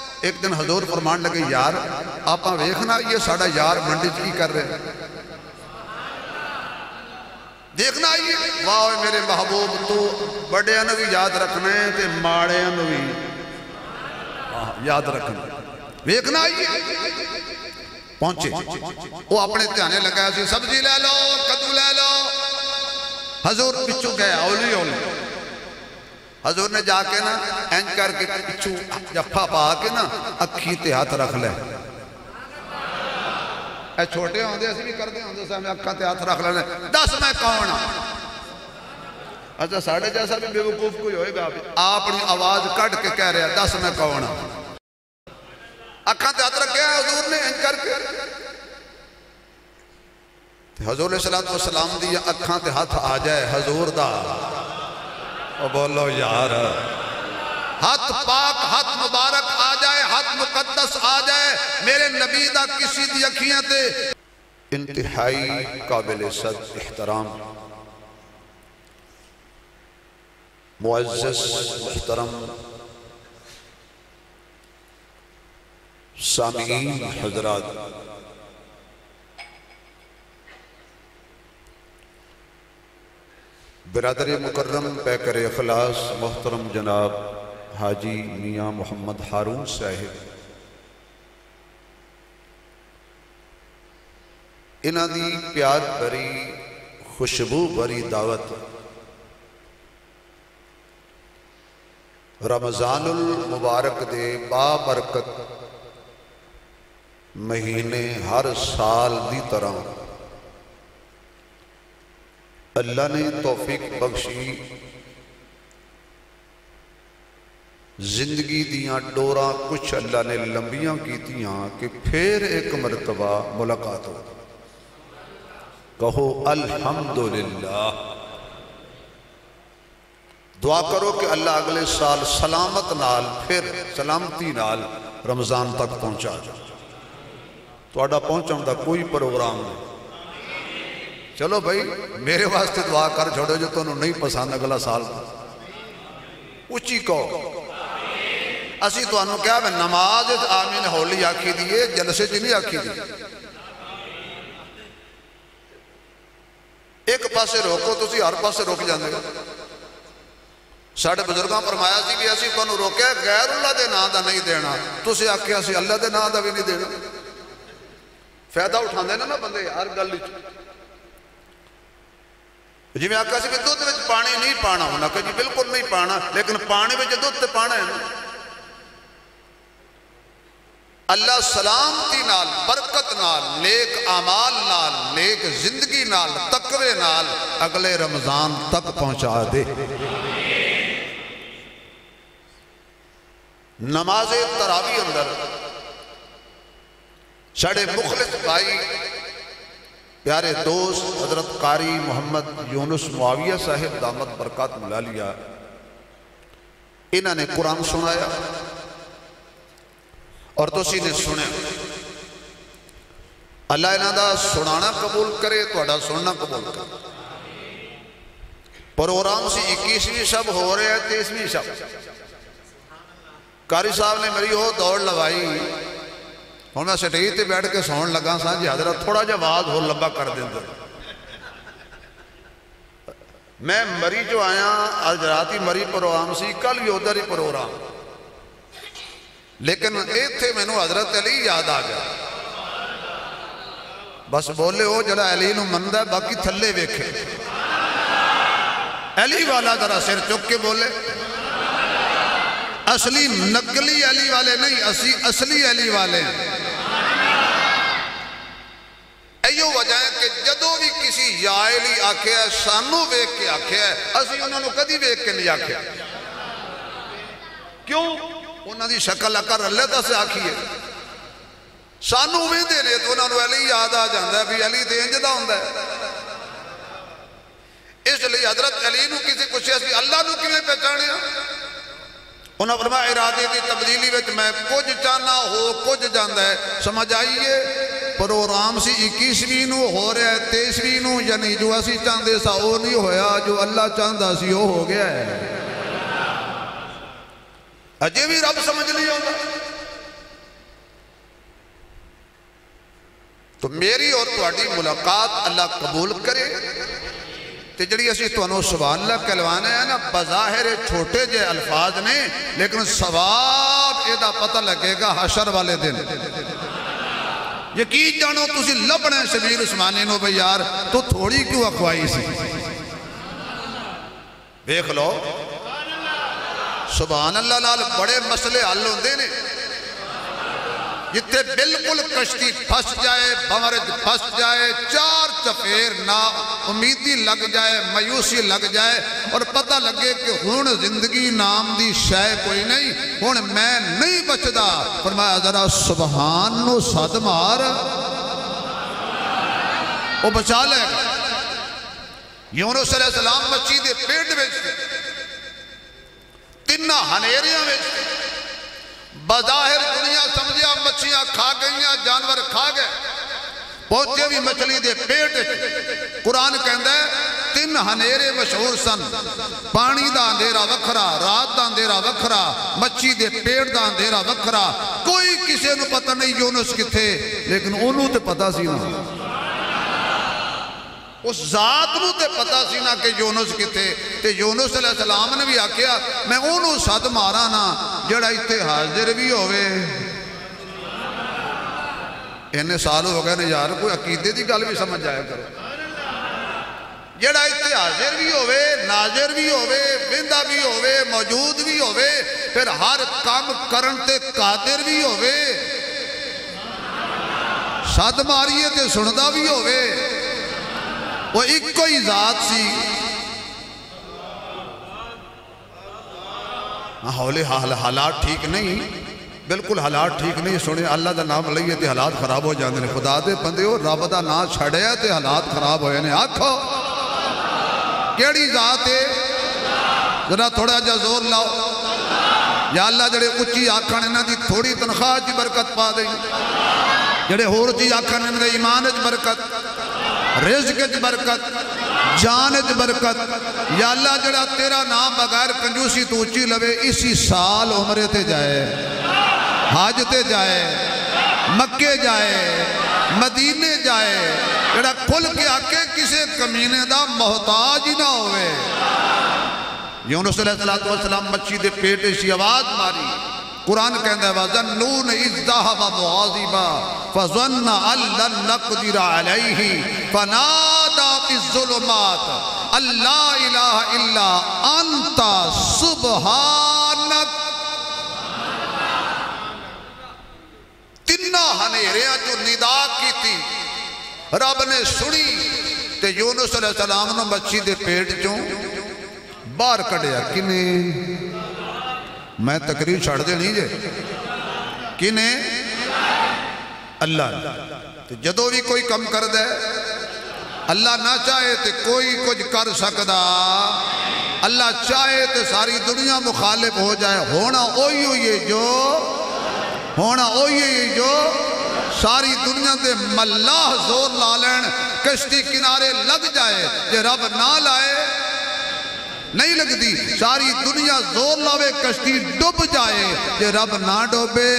ایک دن حضور فرمان لگے یار آپ ویکھنا یہ ساڑا یار منڈی کی کر رہے ہیں دیکھنا یہ واہ میرے محبوب تو بڑے انہوں بھی یاد رکھنے تے ماڑے انہوں بھی یاد رکھنے ویکھنا یہ پہنچے وہ اپنے تیانے لگایا سی سبزی لے لو کدو لے لو حضور پچھو گیا اولی اولی حضور نے جا کے نا اینج کر کے پچھو جفا پا کے نا اکھی تے ہاتھ رکھ لے اے چھوٹے ہوں دے اسی بھی کر دے ہوں دے سامنے اکھا تے ہاتھ رکھ لے دس میں کون ہوں اچھا ساڑھے جیسا بھی بے وقوف کوئی ہوئے گا آپ نے آواز کٹ کے کہہ رہے ہیں دس میں کون ہوں اکھا تے ہاتھ رکھ گیا حضور نے اینج کر کے حضور علیہ السلام دی اکھا تے ہاتھ آ جائے حضور دا اور بولو یار ہاتھ پاک ہاتھ مبارک آ جائے ہاتھ مقدس آ جائے میرے نبی دا کسی دی اکھیاں تے انتہائی قابل صد احترام معزز محترم سامعین حضرات برادر مکرم پیکر اخلاص محترم جناب حاجی میاں محمد ہارون صاحب انہاں دی پیار بری خوشبو بری دعوت رمضان المبارک دے بابرکت مہینے ہر سال دی طرح اللہ نے توفیق بخشی زندگی دیاں ڈوراں کچھ اللہ نے لمبیاں کی تیاں کہ پھر ایک مرتبہ ملاقات ہو کہو الحمدللہ دعا کرو کہ اللہ اگلے سال سلامت نال پھر سلامتی نال رمضان تک پہنچا جائے توڑا پہنچاں دا کوئی پروگرام نہیں چلو بھائی میرے واسطے دعا کر چھوڑے جو تو انہوں نہیں پسند اگلا سال اچھی کہو اسی تو انہوں کیا نماز آمین ہولی آکھی دیئے جلسے جی نہیں آکھی دیئے ایک پاسے روکو تو اسی ہر پاسے روک جاندے گا ساڑھے بزرگاں فرمایا سی بھی اسی تو انہوں روکے غیر اللہ دے نا دا نہیں دینا تو اسی آکھیا سی اللہ دے نا دا بھی نہیں دینا فیدہ اٹھان دینا نا بندے ہر گل جی میں آکھا سی کہ دودھ میں پانی نہیں پانا ہونا کہ جی بالکل نہیں پانا لیکن پانی میں دودھ تے پانا ہے نا اللہ سلامتی نال برکت نال نیک اعمال نال نیک زندگی نال تقوی نال اگلے رمضان تک پہنچا دے نماز تراویح اندر ساڑھے مخلص بھائی پیارے دوست حضرت قاری محمد یونس معاویہ صاحب دامت برکات ملالیہ انہوں نے قرآن سنایا اور تو اسی نے سنے اللہ انہوں دا سنانا قبول کرے تو اڈا سننا قبول کرے پروگرام سے 21ویں شب ہو رہے ہیں 23ویں شب قاری صاحب نے میری وہ دوڑ لوائی ہوں میں سٹیج تے بیٹھ کے سون لگا سا جی حضرت تھوڑا جا آواز ہو لمبا کر دیں میں مری جو آیا آج راتی مری پروگرام سی کل بھی ادھر ہی پروگرام لیکن ایتھے میں نو حضرت علی یاد آ گیا بس بولے ہو جڑا علی نو مندہ ہے باقی تھلے ویکھے علی والا ذرا سر چک کے بولے اصلی نقلی علی والے نہیں اصلی علی والے ہیں ایو وجہ ہے کہ جدو بھی کسی یا علی آکھے ہے سانو ویک کے آکھے ہے اسی انہوں نے کدی ویک کے نہیں آکھے کیوں انہوں نے شکل اکر اللہ دا سے آکھی ہے سانو بھی دینے تو انہوں نے علی یاد آ جاندہ ہے بھی علی دے انجدہ ہوندہ ہے اس لئے حضرت علی نو کسی کچھ ایسی اللہ نو کی میں پہچانے انہوں نے فرمایا ارادے دی تبدیلی وچ میں کچھ چاہنا ہو کچھ جاندہ ہے سمجھ آئیے پروگرام سی 21ویں نو ہو رہا ہے 23ویں نو یعنی جو اسی چاندے سا وہ نہیں ہویا جو اللہ چاندہ سی وہ ہو گیا ہے اجے بھی رب سمجھ نہیں ہوتا تو میری اور تہاڈی ملاقات اللہ قبول کرے تے جڑی اسی تانوں سبحان اللہ کہلوانے ہیں نا بظاہر چھوٹے جے الفاظ نے لیکن ثواب ادا پتہ لگے گا حشر والے دن یقین جانو تسی لبنے شبیر عثمانی نو بھئی یار تو تھوڑی کیوں اخوائی سی دیکھ لو سبحان اللہ لال بڑے مسئلے حل ہوندے نے جتے بالکل کشتی پھس جائے بمرج پھس جائے چار چفیر نا امیدی لگ جائے مایوسی لگ جائے اور پتہ لگے کہ ہون زندگی نام دی شے کوئی نہیں ہون میں نہیں بچدا فرمایا ذرا سبحان نو صد مار وہ بچا لے گا یونس علیہ السلام مچھی دے پیٹ وچ تینہ ہنیریاں وچ بظاہر دنیا سمجھیا مچھیاں کھا گئیاں جانور کھا گئے پہنچے بھی مچھلی دے پیٹ قرآن کہندہ ہے تین ہنیرے مشہور سن پانی دا اندھیرا وکھرا رات دا اندھیرا وکھرا مچھی دے پیٹ دا اندھیرا وکھرا کوئی کسی نو پتہ نہیں یونس کتھے لیکن انہوں تے پتہ سی نا اس ذات نو تے پتہ سی نا کہ یونس کتھے تے یونس علیہ السلام نے بھی آکھیا میں انہوں صد مارا نا جڑا اتے حاضر بھی ہوئے انہیں سال ہو گئے نا یار کوئی عقیدے دی گل بھی سمجھ جایا کرو جڑا اتے حاضر بھی ہوئے ناظر بھی ہوئے بندہ بھی ہوئے موجود بھی ہوئے پھر ہر کام کرن تے قادر بھی ہوئے صد ماریے تے سندہ بھی ہوئے وہ ایک کوئی ذات سی حالات ٹھیک نہیں بالکل حالات ٹھیک نہیں سنے اللہ دا نام لئیے تے حالات خراب ہو جاندے نے خدا دے بندے ہو رب دا نام چھڑیا تے حالات خراب ہوئے نے آکھو کیڑی ذات ہے ذرا تھوڑا جا زور لاؤ یا اللہ جڑے اچھی آکھانے نا دی تھوڑی تنخواہ جی برکت پا دیں جڑے ہور جی آکھانے نا دی ایمان جی برکت رزق جی برکت جان جی برکت یا اللہ جڑا تیرا نام بغیر کنجوسی تو اچھی لوے اسی سال عمرے تے جائے حاج تے جائے مکے جائے مدینے جائے جڑا کھل کے آکے کسے کمینے دا محتاج ہی نہ ہوئے یونس علیہ السلام مچھی دے پیٹے سی آواز ماری قرآن کہندہ ہے وَظَنُّونَ اِذْ ذَهَبَ مُعَاذِبًا فَظَنَّ أَن لَّن نَّقْدِرَ عَلَيْهِ فَنَادَى فِي الظُّلُمَاتِ أَن لَّا إِلَٰهَ إِلَّا أَنتَ سُبْحَانَكَ تینہ ہنیریاں جو ندا کی تھی رب نے سنی تے یونس علیہ السلام نے مچھی دے پیٹ چوں باہر کڑیا کنے میں تقریر چھڑ دے نہیں جے کنے اللہ جدو بھی کوئی کم کر دے اللہ نہ چاہے تے کوئی کچھ کر سکدا اللہ چاہے تے ساری دنیا مخالف ہو جائے ہونا اوہی ہوئی جو ساری دنیا دے ملاح زور لالین کشتی کنارے لگ جائے جے رب نہ لائے نہیں لگ دی ساری دنیا زور لاوے کشتی ڈوب جائے جے رب نہ ڈوبے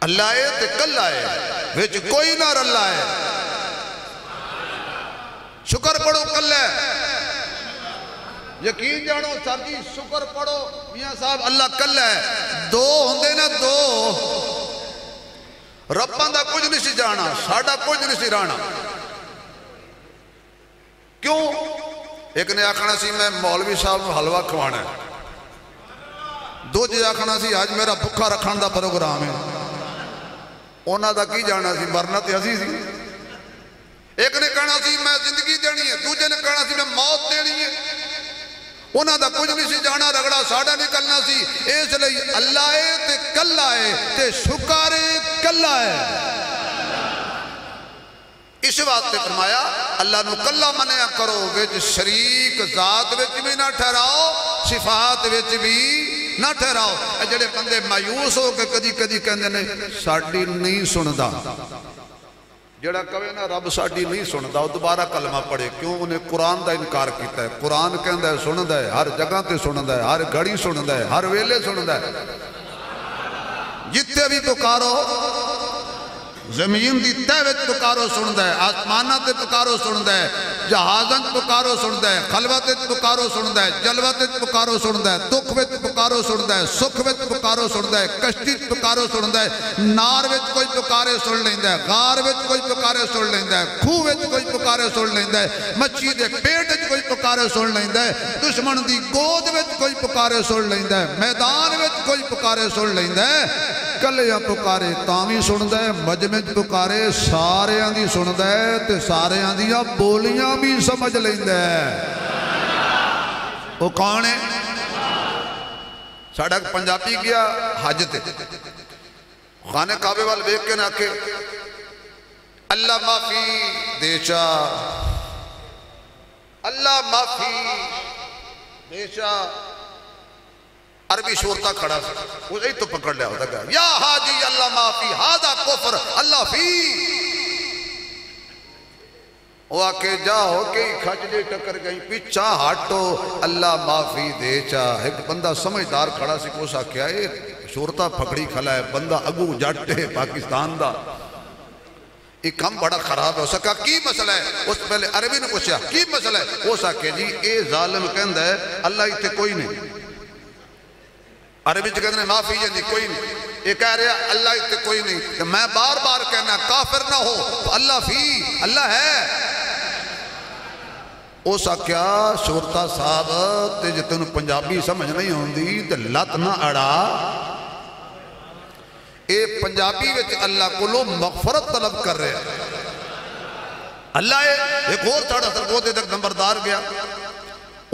اللہ ہے تے کل آئے ویچ کوئی نہ رلا ہے شکر پڑھو کل ہے یقین جانو سردی شکر پڑھو میاں صاحب اللہ کل ہے دو ہوندے نا دو ربان دا کچھ نہیں سی جانا ساڑھا کچھ نہیں سی رانا کیوں ایک نے آکھنا سی میں مولوی صاحب میں حلوہ کھوانا ہے دو جے آکھنا سی آج میرا بھکھا رکھان دا پروگرام ہے اونا دا کی جانا سی مرنا تے ہسی سی ایک نے کہنا سی میں زندگی دینی ہے دوجے نے کہنا سی میں موت دینی ہے اونا دا کچھ نہیں سی جانا رگڑا ساڑھا نکلنا سی اس لئے اللہ ہے تے کل آئے تے شکارے کل آئے اس بات پہ فرمایا اللہ نو کلہ منیا کرو ویچ شریک ذات ویچ بھی نہ ٹھہراؤ صفات ویچ بھی نہ ٹھہراؤ جڑے بندے مایوس ہو کہ کدی کدی کہندے نے ساڑی نہیں سندا جڑا کہے نا رب ساڑی نہیں سندا وہ دوبارہ کلمہ پڑھے کیوں انہیں قرآن دا انکار کیتا ہے قرآن کہندہ ہے سندا ہے ہر جگہ تے سندا ہے ہر گھڑی سندا ہے ہر ویلے سندا ہے جتے بھی پکارو زمین دی تہ وچ پکارو سندا ہے، آسماناں تے پکارو سندا ہے، جہازاں پکارو سندا ہے، خلوت وچ پکارو سندا ہے، جلوت وچ پکارو سندا ہے، دکھ وچ پکارو سندا ہے، سکھ وچ پکارو سندا ہے، کشتی وچ پکارو سندا ہے، نار وچ کوئی پکارے سن لیندا ہے، غار وچ کوئی پکارے سن لیندا ہے، کھوہ وچ کوئی پکارے سن لیندا ہے، مچھی دے پیٹ وچ کوئی پکارے سن لیندا ہے، دشمن دی گود وچ کوئی پکارے سن لیندا ہے، میدان وچ کوئی پکارے سن لیندا ہے، کلیاں پکارے تاویں سندا ہے، مجمع پکارے ساریاں دی سندا ہے تے ساریاں دیاں بولیاں بھی سمجھ لیندا ہے۔ وہ کون ہے؟ ساڑھا پنجابی گیا حج تے خانے کعبے وال ویکھ کے نہ آکھے اللہ معافی دے چا، اللہ معافی دے چا، عربی شورتا کھڑا سا وہی تو پکڑ لیا ہوتا گیا یا حاجی اللہ معافی ہادہ کفر اللہ فی، وہ آکے جاؤ کہ کھجلے ٹکر گئی پیچھا ہٹو اللہ معافی دے چا۔ ایک بندہ سمجھدار کھڑا سی کو سا کیا ہے شورتا پکڑی کھلا ہے بندہ اگو جٹ ہے پاکستان دا، ایک کم بڑا خراب ہے، اس کا کی مسئلہ ہے؟ اس پہلے عربی نے پوچھا کی مسئلہ ہے؟ وہ سا کہ جی اے ظالم کہندہ ہے اللہ ہی تے کوئی نہیں، عربی جو کہتے ہیں معافی جنی کوئی نہیں، یہ کہہ رہے ہیں اللہ ہی تے کوئی نہیں، کہ میں بار بار کہنا کافر نہ ہو تو اللہ فی اللہ ہے۔ او سا کیا شورتا صاحب تے جتنو پنجابی سمجھ نہیں ہوندی تے لت نہ اڑا، اے پنجابی وچ اللہ کو لو مغفرت طلب کر رہے ہیں، اللہ ہے ایک اور تھوڑا سرگوتے تک نمبردار گیا،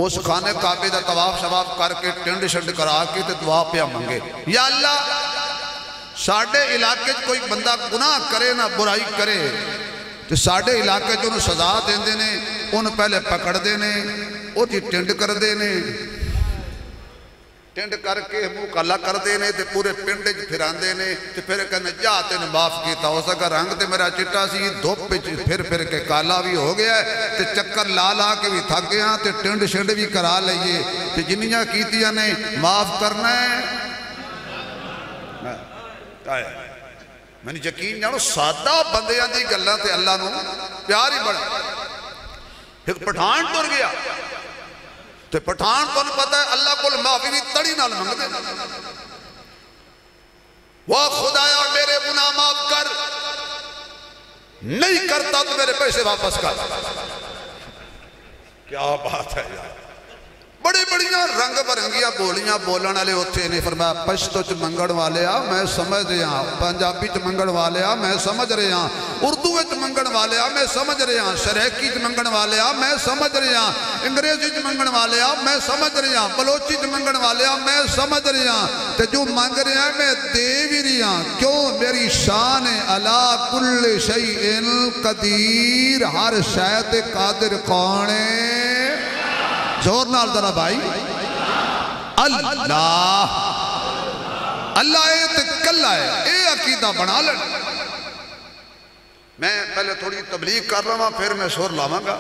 اس خانے کعبے دا طواف شواف کر کے ٹنڈ شنڈ کرا کے تے دعا پیا منگے یا اللہ ساڑھے علاقے کوئی بندہ گناہ کرے نہ برائی کرے تو ساڑھے علاقے جو انہوں سزا دیں دینے انہوں پہلے پکڑ دینے وہ تھی ٹنڈ کر دینے ٹنڈ کر کے منہ کالا کر دینے تے پورے پنڈ پھران دینے تے پھر کہنے جاتے نے معاف کیتا ہو سکا رنگ تے میرا چٹا سی دھوپ پھر کے کالا بھی ہو گیا ہے تے چکر لا کے بھی تھک گیا تے ٹنڈ شنڈ بھی کرا لئیے تے جنیاں کیتیاں نے معاف کرنا ہے میں نے یقین جانو سادہ بندیاں دی گلہ تے اللہ نو پیار ہی بڑھ ایک پٹھان ٹر گیا تے پٹھان تو انہوں پتا ہے اللہ کو معافی بھی تڑی نال منگ دے وہ خدایا میرے گناہ معاف کر نہیں کرتا تو میرے پیسے واپس کر کیا بات ہے یار بڑی بڑیاں رنگ برنگیاں بولیاں بولن والے ہوتے نے فرمایا پشتو چ منگڑ والے آ میں سمجھ رہا پنجابی چ منگڑ والے آ میں سمجھ رہا اردو چ منگڑ والے آ میں سمجھ رہا سریکی چ منگڑ والے آ میں سمجھ رہا انگریزی چ منگڑ والے آ میں سمجھ رہا بلوچی چ منگڑ والے آ میں سمجھ رہا تے جو منگ رہا میں دے بھی رہا کیوں میری شان علا کل شیء قدیر ہر شے قادر کون ہے زور نال ذرا بھائی اللہ اللہ اے تے کلا ہے اے عقیدہ بنا لیں میں پہلے تھوڑی تبلیغ کر رہا ہوں پھر میں شور لاواں گا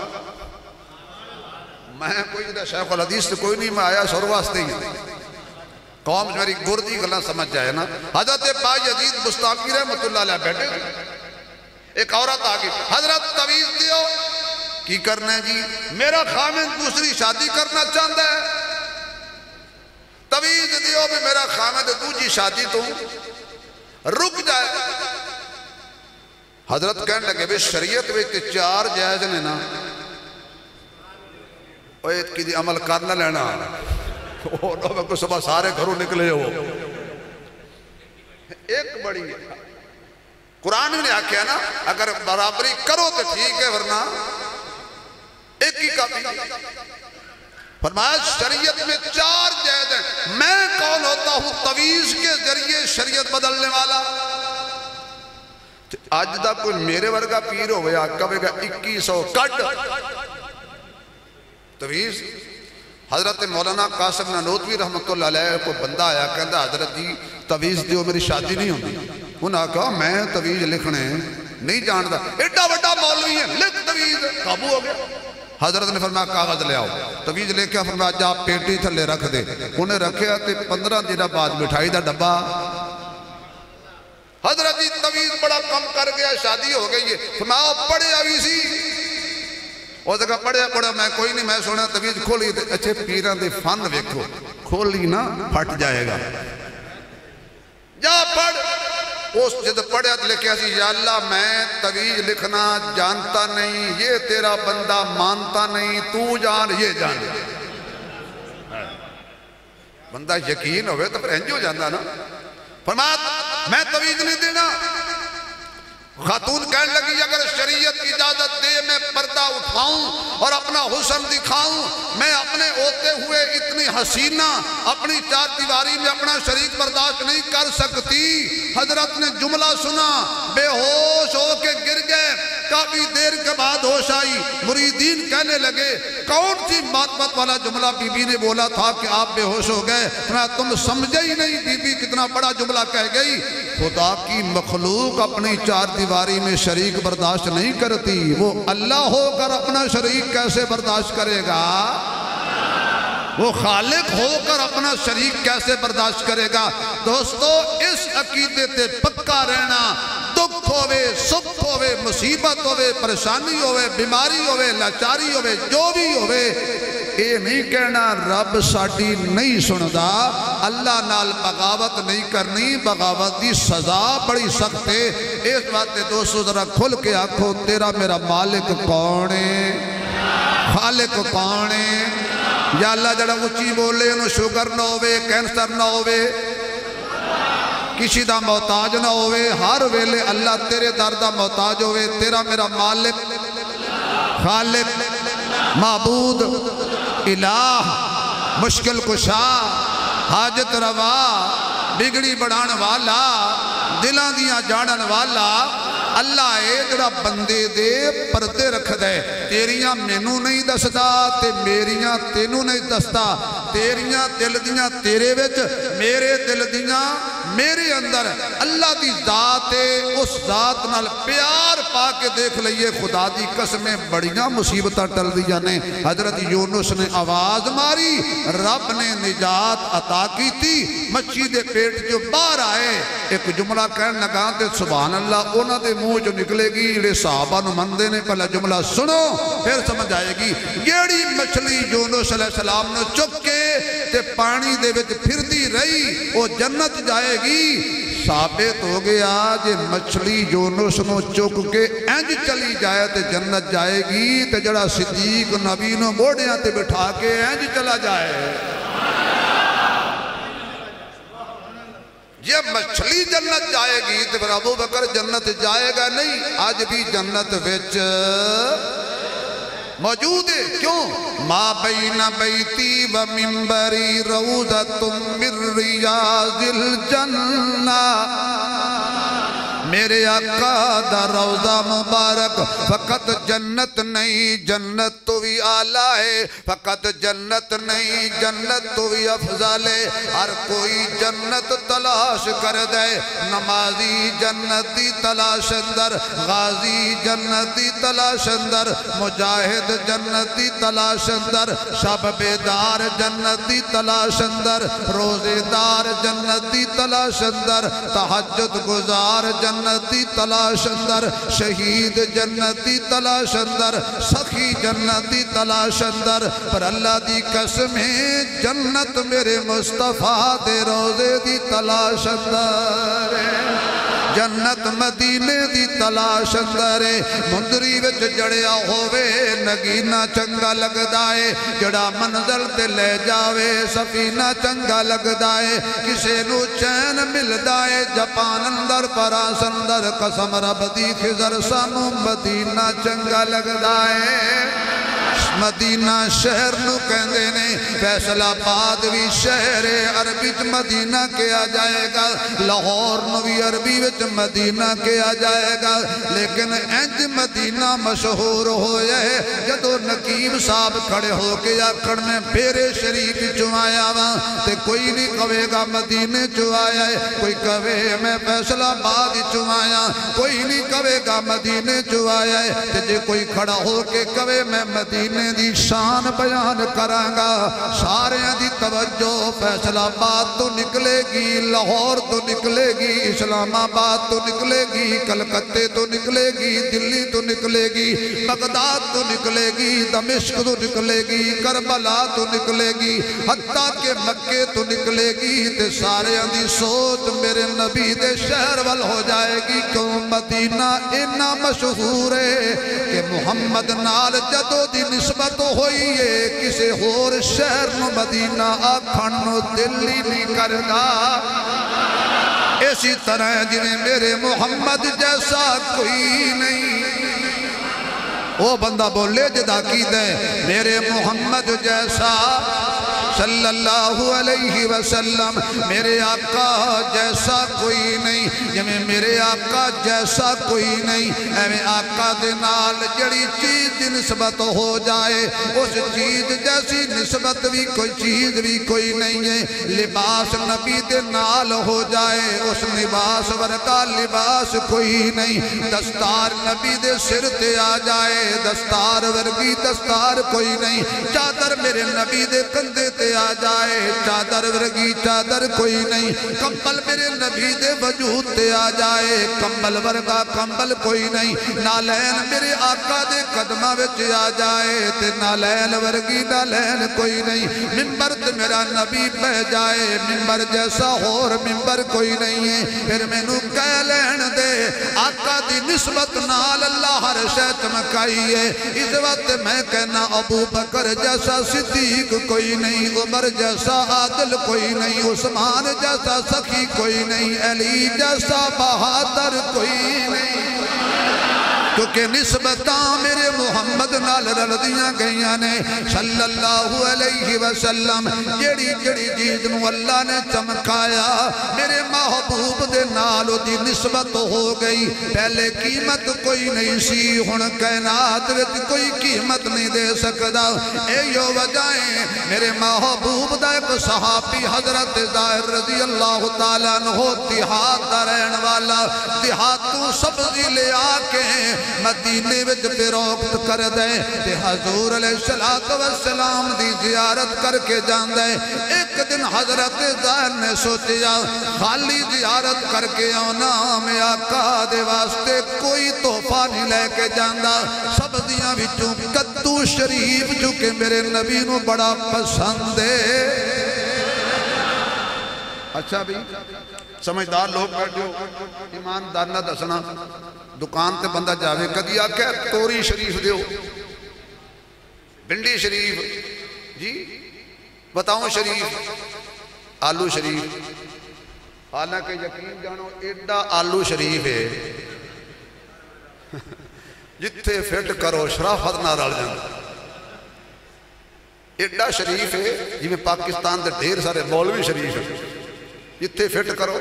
میں کوئی شیخ الحدیث سے کوئی نہیں میں آیا شور واسطے ہی قوم میری گردی گلہ سمجھ جائے نا حضرت با یزید بستامی رحمت اللہ علیہ بیٹھے ایک عورت آگئی حضرت تویز دیو کی کرنا ہے جی میرا خامن دوسری شادی کرنا چاہتا ہے تویز دیو بھی میرا خامن دوسری شادی تو رک جائے حضرت کہنے لگے بھی شریعت میں چار جائز نے نا اویت کی دی عمل کرنا لینا اور میں کو صبح سارے گھروں نکلے ہو ایک بڑی قرآن نے آکھیا نا اگر برابری کرو تو ٹھیک ہے ورنہ ایک ہی کافی فرمایا شریعت میں چار جائز ہیں میں کون ہوتا ہوں تویز کے ذریعے شریعت بدلنے والا آج دا کوئی میرے ورگا پیر ہو گیا کبھے گا 2100 کٹ تویز حضرت مولانا قاسم نانوتوی رحمت اللہ علیہ کو بندہ آیا کہندہ حضرت جی تویز دیو میری شادی نہیں ہوندی انہوں نے کہا میں تویز لکھنے نہیں جانتا ایڈا وڈا مولوی ہے لکھ تویز قابو ہو گیا حضرت نے فرمایا کاغذ لے آؤ تویز لے کے فرمایا جا پیٹی تھلے رکھ دے انہیں رکھے تے 15 دن بعد مٹھائی دا ڈبا حضرت جی تویز بڑا کم کر گیا، شادی ہو گئی ہے، فرمایا پڑھے آوی سی، وہ کہا پڑھے میں کوئی نہیں، میں سونا تویز کھولی، اچھے پیران دے فن ویکھو، کھولی نا پھٹ جائے گا، جا پڑھ۔ اس جد پڑھے تو لکھیا سی، یا اللہ میں تویز لکھنا جانتا نہیں، یہ تیرا بندہ مانتا نہیں، تو جان یہ جان۔ بندہ یقین ہوئے تو پھر انج ہو جاندہ نا۔ فرمایا میں تویز نہیں دینا۔ خاتون کہنے لگی اگر شریعت کی اجازت دے میں پردہ اٹھاؤں اور اپنا حسن دکھاؤں، میں اپنے ہوتے ہوئے اتنی حسینہ اپنی چار دیواری میں اپنا شریک برداشت نہیں کر سکتی۔ حضرت نے جملہ سنا، بے ہوش ہو کے گر گئے، کافی دیر کے بعد ہوش آئی، مریدین کہنے لگے کون سی بات والا جملہ بی بی نے بولا تھا کہ آپ بے ہوش ہو گئے؟ تم سمجھے ہی نہیں بی بی کتنا بڑا جملہ کہہ گئی۔ خدا کی مخلوق اپنی چار دیواری میں شریک برداشت نہیں کرتی، وہ اللہ ہو کر اپنا شریک کیسے برداشت کرے گا؟ وہ خالق ہو کر اپنا شریک کیسے برداشت کرے گا؟ دوستو اس عقیدے تے پکا رہنا، دکھ ہوئے، سکھ ہوئے، مصیبت ہوئے، پریشانی ہوئے، بیماری ہوئے، لاچاری ہوئے، جو بھی ہوئے، اے نہیں کہنا رب ساڈی نہیں سندا، اللہ نال بغاوت نہیں کرنی، بغاوت دی سزا بڑی سخت ہے۔ اس بات دوستو ذرا کھل کے آنکھو، تیرا میرا مالک کون ہے؟ خالق کون ہے؟ یا اللہ جڑا اچھی بولے انہوں شوگر نہ ہوئے، کینسر نہ ہوئے، کسی دا محتاج نہ ہوئے، ہر ویلے اللہ تیرے در دا محتاج ہوئے، تیرا میرا مالک خالق معبود الہ مشکل کشا حاجت روا بگڑی بڑھان والا دلاں دیاں جاڑن والا اللہ ہے جڑا بندے دے پردے رکھ دے، تیریاں مینوں نہیں دسدا تے میریاں تینوں نہیں دسدا، تیریاں دل دیاں تیرے وچ، میرے دل دیاں میرے اندر، اللہ دی ذات ہے، اس ذات نال پیار پا کے دیکھ لئیے خدا دی قسمیں بڑیاں مصیبتاں ٹل دی جانے۔ حضرت یونس نے آواز ماری، رب نے نجات عطا کی تھی، مچھی دے پیٹ جو باہر آئے، ایک جملہ کہنے لگا تے سبحان اللہ انہاں دے منہ جو نکلے گی، جڑے صحابہ نو مندے نے پہلا جملہ سنو پھر سمجھ آئے گی۔ جیڑی مچھلی یونس علیہ السلام نے چک کے تے پانی دے وچ پھر دی رہی، وہ جنت جائے گی۔ ثابت ہو گیا جے مچھلی یونس نو چک کے انج چلی جائے تے جنت جائے گی، تے جڑا صدیق نبی نو موڑیاں تے بٹھا کے انج چلا جائے، یہ مچھلی جنت جائے گی تو پھر ابو بکر جنت جائے گا نہیں۔ آج بھی جنت وچ موجود ہے، کیوں؟ ما بین بیتی و منبری روضۃ من ریاض الجنہ، میرے آقا دا روضہ مبارک فقط جنت نہیں، جنت تو بھی اعلیٰ ہے، فقط جنت نہیں، جنت تو بھی افضل ہے۔ ہر کوئی جنت تلاش کر دے، نمازی جنتی تلاش اندر، غازی جنتی تلاش اندر، مجاہد جنتی تلاش اندر، شب بیدار جنتی تلاش اندر، روزے دار جنتی تلاش اندر، تہجد گزار جنتی تلاش اندر، شہید جنتی تلاش اندر، سخی جنتی تلاش اندر، پر اللہ دی قسم ہے جنت میرے مصطفیٰ دے روزے دی تلاش اندر ہے، جنت مدینے دی تلاش اندر ہے۔ مندری وچ جڑیا ہووے نگینہ چنگا لگدائے، جڑا منزل تے لے جاوے سفینہ چنگا لگدائے، کسے نو چین ملدائے جپان اندر پراس اندر، قسم رب دی خضر سانو مدینہ چنگا لگدائے۔ مدینہ شہر نو کہندے نے، فیصل آباد بھی شہر عربی وچ مدینہ کیا جائے گا، لاہور نو بھی عربی وچ مدینہ کیا جائے گا، لیکن انج مدینہ مشہور ہویا ہے جدو نقیب صاحب کھڑے ہو کے آکڑ میں پیرے شریف چوایا وہاں تے کوئی نہیں کہے گا مدینے چوایا ہے، کوئی کہے میں فیصل آباد چوایا، کوئی نہیں کہے گا مدینے چوایا ہے، تے جے کوئی کھڑا ہو کے کہے میں مدینے مدینے دی شان بیان کرانگا سارے دی توجہ فیصل آباد تو نکلے گی لاہور تو نکلے گی اسلام آباد تو نکلے گی کلکتے تو نکلے گی دلی تو نکلے گی بغداد تو نکلے گی دمشق تو نکلے گی کربلا تو نکلے گی حتیٰ کہ مکے تو نکلے گی تے سارے دی سوچ میرے نبی دے شہر وال ہو جائے گی کیوں مدینہ اتنا مشہور ہے کہ محمد نال جدو دی نسبت ہوئی ہے کسے اور شہر نو مدینہ آکھن نو دلی نہیں کردا اسی طرح جنہیں میرے محمد جیسا کوئی نہیں وہ بندہ بولے جدا کی دے میرے محمد جیسا صلی اللہ علیہ وسلم میرے آقا جیسا کوئی نہیں جمیں میرے آقا جیسا کوئی نہیں اے آقا دے نال جڑی چیز دی نسبت ہو جائے اس چیز جیسی نسبت بھی کوئی چیز بھی کوئی نہیں ہے لباس نبی دے نال ہو جائے اس لباس ورکا لباس کوئی نہیں دستار نبی دے سر تے آ جائے دستار ورگی دستار کوئی نہیں چادر میرے نبی دے کندے تے آ جائے چادر ورگی چادر کوئی نہیں کمبل میرے نبی دے وجود تے آ جائے کمبل ورگا کمبل کوئی نہیں نالین میرے آقا دے قدمہ وچ آ جائے تے نالین ورگی نالین کوئی نہیں ممبر تے میرا نبی پہ جائے ممبر جیسا اور ممبر کوئی نہیں ہے پھر میں نو کہہ لین دے آقا دی نسبت نال اللہ ہر شے چمکائی ہے اس وقت میں کہنا ابو بکر جیسا صدیق کوئی نہیں عمر جیسا عادل کوئی نہیں عثمان جیسا سخی کوئی نہیں علی جیسا بہادر کوئی نہیں کیونکہ نسبتاں میرے محمد نال رلدیاں گئیاں نے صلی اللہ علیہ وسلم جڑی جڑی چیز نو اللہ نے چمکایا میرے محبوب دے نال دی نسبت ہو گئی پہلے قیمت کوئی نہیں سی ہن کائنات وچ کوئی قیمت نہیں دے سکدا اے یو وجہیں میرے محبوب دا ایک صحابی حضرت ظاہر رضی اللہ تعالیٰ عنہ دیہات دا رہن والا دیہاتوں سبزی لے آکے مدینے وچ پیروکت کر دے تے حضور علیہ السلام دی زیارت کر کے جان دے ایک دن حضرت ظاہر نے سوچیا خالی زیارت کر کے آنا میں آقا دے واسطے کوئی تحفہ نہیں لے کے جاندہ سبزیاں وچوں کدو شریف جو کہ میرے نبی نو بڑا پسند ہے اچھا بھی سمجھدار لوگ بیٹھے ہو ایماندار نہ دسنا دکان تے بندہ جاوے کدی آکے توری شریف دیو بھنڈی شریف جی بتاؤں شریف آلو شریف حالانکہ یقین جانو ایڈا آلو شریف ہے جتھے فٹ کرو شرافت نہ رل جانا ایڈا شریف ہے جی میں پاکستان دے ڈھیر سارے مولوی شریف ہے جتھے فٹ کرو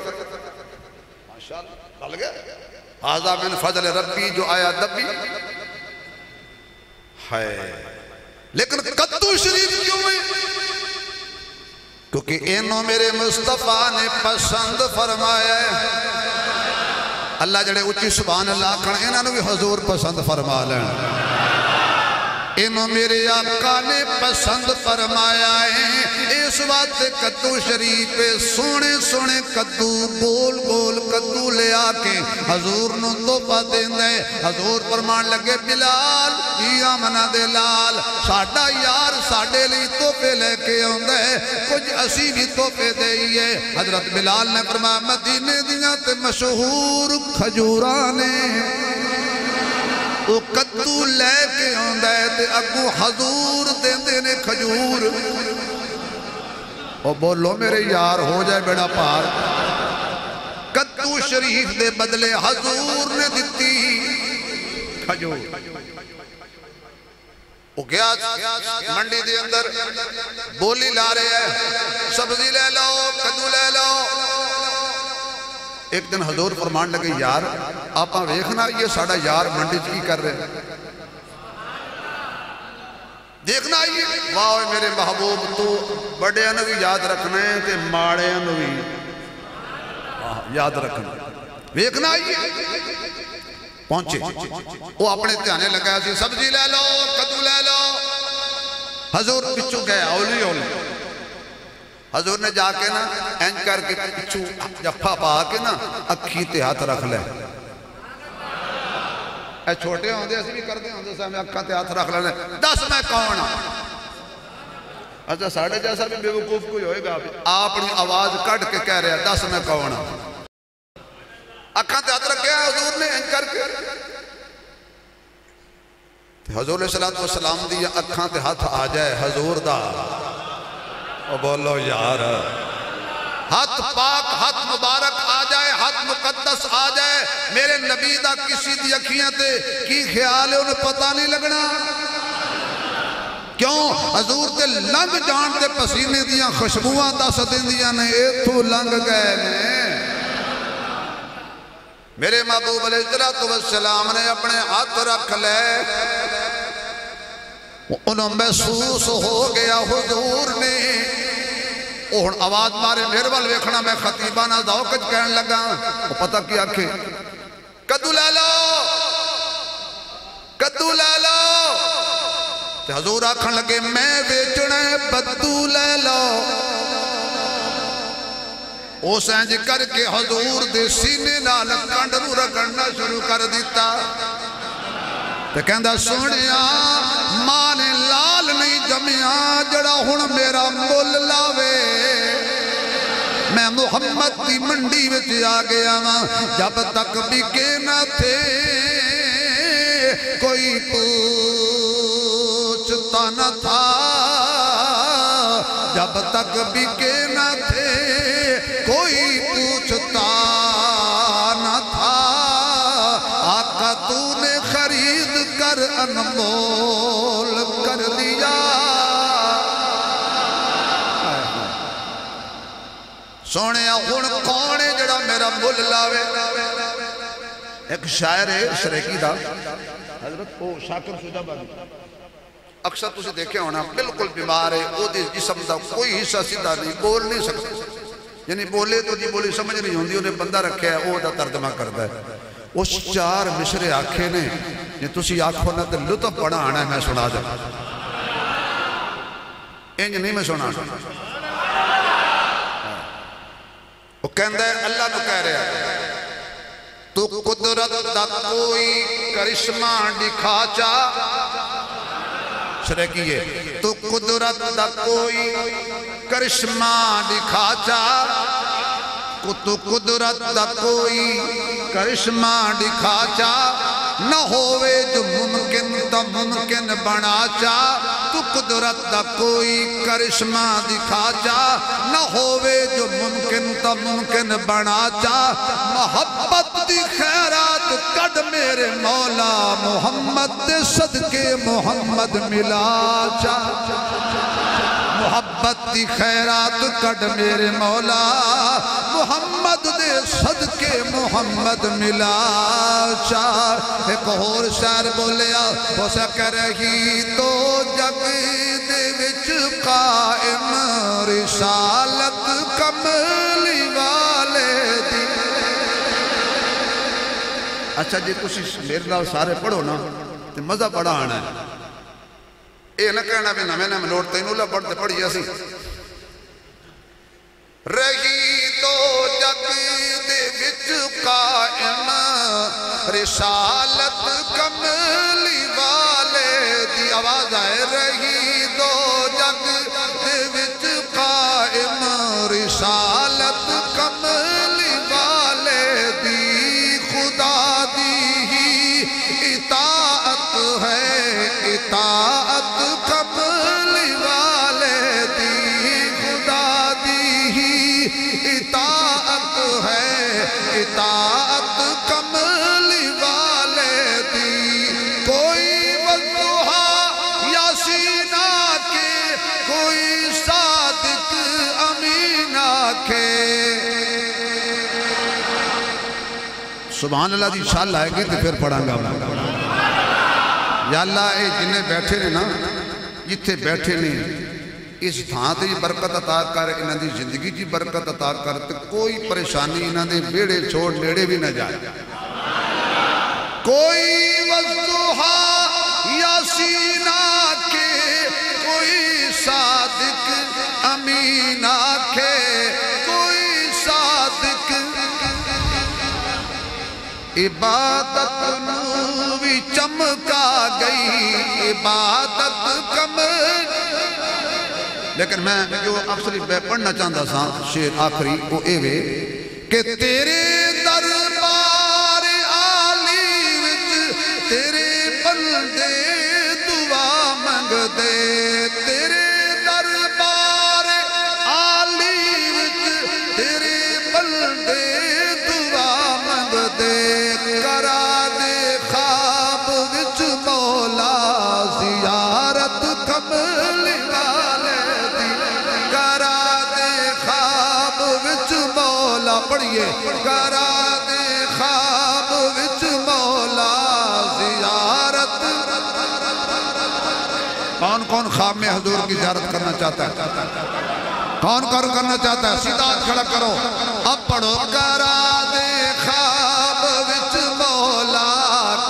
ماشاءاللہ رل گیا آزا من فضل ربی جو آیا دبی ہے لیکن کدو شریف کیوں ہے کیونکہ انہوں میرے مصطفیٰ نے پسند فرمایا ہے اللہ جڑے اچھی سبحان اللہ کھڑے انہوں بھی حضور پسند فرما لیں انہوں میرے آقا نے پسند فرمایا ہے اس وقت کدو شریف پہ سونے سونے کدو گول گول کدو لے آکے حضور نو توفہ دیں دے حضور فرمان لگے بلال جی آمنہ دے لال ساڑھا یار ساڑھے لی توفے لے کے ہوں دے کچھ اسی بھی توفے دے ہی حضرت بلال نے فرمایا مدینے دیاں تے مشہور کھجورانے وہ کدو لے کے آندہ ہے تے اگو حضور دیندے نے کھجور اور بولو میرے یار ہو جائے بیڑا پار کدو شریف دے بدلے حضور نے دیتی کھجور وہ گیا منڈی دے اندر بولی لا رہے ہیں سبزی لے لو کدو لے لو ایک دن حضور فرمان لگے یار آپ ویکھنا یہ ساڑھا یار منڈی کی کر رہے ہیں دیکھنا یہ واہ میرے محبوب تو بڑے انہوں یاد رکھنا ہے تے ماڑے انہوں یاد رکھنا ویکھنا یہ پہنچے وہ اپنے دھیانے لگایا سی سبزی لے لو کدو لے لو حضور پچھو گئے اولی اولی حضور نے جا کے نا اینج کر کے پچھو جفا پا کے نا اکھی تے ہاتھ رکھ لے اے چھوٹے ہوں دے اسی بھی کر دے ہوں دے سامنے اکھا تے ہاتھ رکھ لے دس میں کون ہوں اچھا ساڑھے جیسا بھی بے وقوف کوئی ہوئے گا آپ اپنی آواز کٹ کے کہہ رہے ہیں دس میں کون ہوں اکھا تے ہاتھ رکھے ہیں حضور نے اینج کر کے حضور صلی اللہ علیہ وسلم دی اکھاں تے ہاتھ آ جائے حضور دا او بولو یار ہاتھ پاک ہاتھ مبارک آ جائے ہاتھ مقدس آ جائے میرے نبی دا کسی دی اکھیاں تے کی خیال ہے انہیں پتہ نہیں لگنا کیوں حضور تے لنگ جان تے پسینے دیاں خوشبوہاں دس دن دیاں نے اے تو لنگ گئے نے میرے محبوب علیہ السلام نے اپنے ہاتھ رکھ لے انہوں محسوس ہو گیا حضور نے اوہن آواز مارے میرے وال ویکھنا میں خطیبانہ دھوکج کہنے لگا وہ پتہ کیا کہ کدو لے لو کدو لے لو حضور آکھن لگے میں بیچنے بدو لے لو او سینج کر کے حضور دے سینے نال کنڈنو رگڑنا شروع کر دیتا تے کہندہ سونیا ماں نے لال نہیں جمعیاں جڑا ہون میرا مول لاوے میں محمد دی منڈی وچ آ گیا ماں جب تک بکے نہ تھے کوئی پوچھتا نہ تھا جب تک بکے نہ تھے کوئی پوچھتا نہ تھا آقا تو نے خرید کر انمول کر دیا سونے ہون کونے جڑا میرا مول لاوے ایک شاعر ہے شریکی دا حضرت او شاکر شجا باغی اکثر تُسے دیکھے ہونا بالکل بیمار ہے او دے جسم دا کوئی حصہ سیدھا نہیں بول نہیں سکتا یعنی بولے تو جی بولی سمجھ نہیں ہوندی انہیں بندہ رکھے ہے او دا ترجمہ کرتا ہے اس چار مشرے آنکھیں نے یہ تُسی آنکھوں نہ تے لطف پڑا آنا ہے میں سنا جا انج نہیں میں سنا وہ کہندہ ہے اللہ تو کہہ رہے ہیں تو قدرت دا کوئی کرشمہ دکھا چا شرکیے تو قدرت دا کوئی کرشمہ دکھا چا تو قدرت دا کوئی کرشمہ دکھا چا نہ ہوئے جو ممکن تو ممکن بنا چا تو قدرت دا کوئی کرشمہ دکھا چا نہ ہوئے جو ممکن تو ممکن بنا چا محبت دی خیرات کڑ میرے مولا محمد دے صدقے محمد ملا چا محبت دی خیرات کڑ میرے مولا محمد دے صدقے محمد ملا چار ایک اور شعر بولیا ہو سکہ رہی تو جگ دے وچ قائم رسالت کملی والے دی اچھا جی کچھ میرے نال سارے پڑھو نا تو مزہ پڑھا آنا ہے اے نہ کہنا بھی نہ میں نہ ملوٹ تینوں لہ پڑھتے پڑھی ایسی رہی تو جگ دے وچ قائم رسالت کملی والے دی آواز آئے رہی تو جگ دے وچ قائم رسالت کملی والے دی خدا دی ہی اطاعت ہے اطاعت کملی والے دی خدا دی ہی اطاعت ہے اطاعت کملی والے دی کوئی وضحا یاسینہ کے کوئی صادق امینہ کے سبحان اللہ دی انشاءاللہ آئے گی تو پھر پڑھاں گا یا اللہ اے جنہیں بیٹھے نے نا جتھے بیٹھے نے اس تھان تے برکت عطا کر انہاں دی زندگی جی برکت عطا کر تے کوئی پریشانی انہاں دے بیڑے چھوڑ لیڑے بھی نہ جائے کوئی وضحا یاسینہ کے کوئی صادق امین آکھے کوئی صادق عبادت نو بھی چمکا گئی عبادت کمل لیکن میں جو اکثر پڑھنا چاہتا سا شعر آخری وہ ایوے کہ تیرے دربار عالی وچ تیرے بندے دعا منگ دے تیرے دربار عالی وچ تیرے بندے دعا منگ دے کرا دے خواب وچ مولا زیارت کمل والے دی کرا دے خواب وچ مولا پڑھئے کرا دے خواب وچ مولا زیارت کون کون خواب میں حضور کی زیارت کرنا چاہتا ہے کون کون کرنا چاہتا ہے سیدھا ہاتھ کھڑا کرو اب پڑھو کرا دے خواب وچ مولا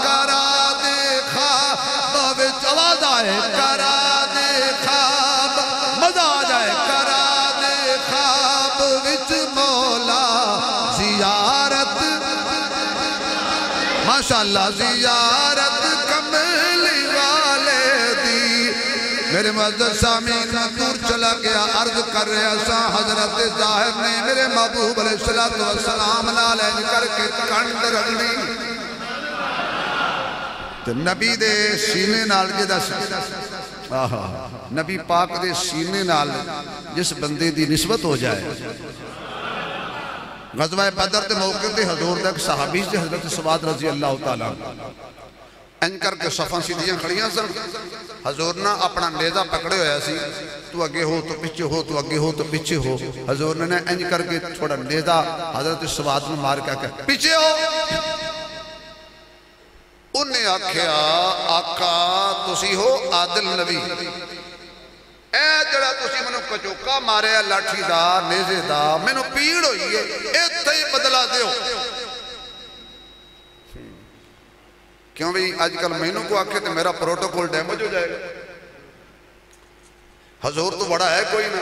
کرا دے خواب وچ آواز آئے کرا دے خواب مزہ آ جائے کرا دے خواب وچ مولا زیارت ماشاءاللہ زیارت کملی والے دی میرے معزز سامعین دور چلا گیا عرض کر رہے ایسا حضرت ظاہر نے میرے محبوب علیہ السلام نالین کر کے کنڈ رگنی تو نبی دے سینے نال جدہ نبی پاک دے سینے نال جس بندے دی نسبت ہو جائے غزوہ بدر دے موقع دے حضور دے صحابی سے حضرت سواد رضی اللہ تعالیٰ ان کر کے صفاں سیدھیاں کھڑیاں سن حضور نہ اپنا نیزہ پکڑے ہویا سی تو اگے ہو تو پیچھے ہو تو اگے ہو تو پیچھے ہو حضور نے ان کر کے تھوڑا نیزہ حضرت سواد میں مار کے پیچھے ہو انہیں آکھیا آقا تسی ہو عادل نبی اے جڑا تسی منو کچوکا مارے لاٹھی دا نیزے دا منو پیڑ ہوئی ہے ایتھے ہی بدلا دیو کیوں بھی آج کل مہینوں کو آکھے تو میرا پروٹوکول ڈیمیج ہو جائے گا حضور تو بڑا ہے کوئی نہ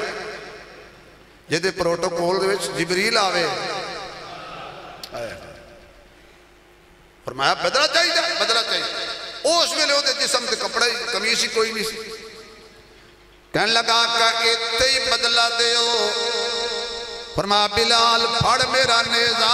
جدے پروٹوکول دے وچ جبریل آوے فرمایا بدلا چاہیے اس میں لے ہوتے جسم کے کپڑے کمیشی کوئی نہیں سی کہنے لگا کہ اتنے ہی بدلا دیو فرمایا بلال پھڑ میرا نیزہ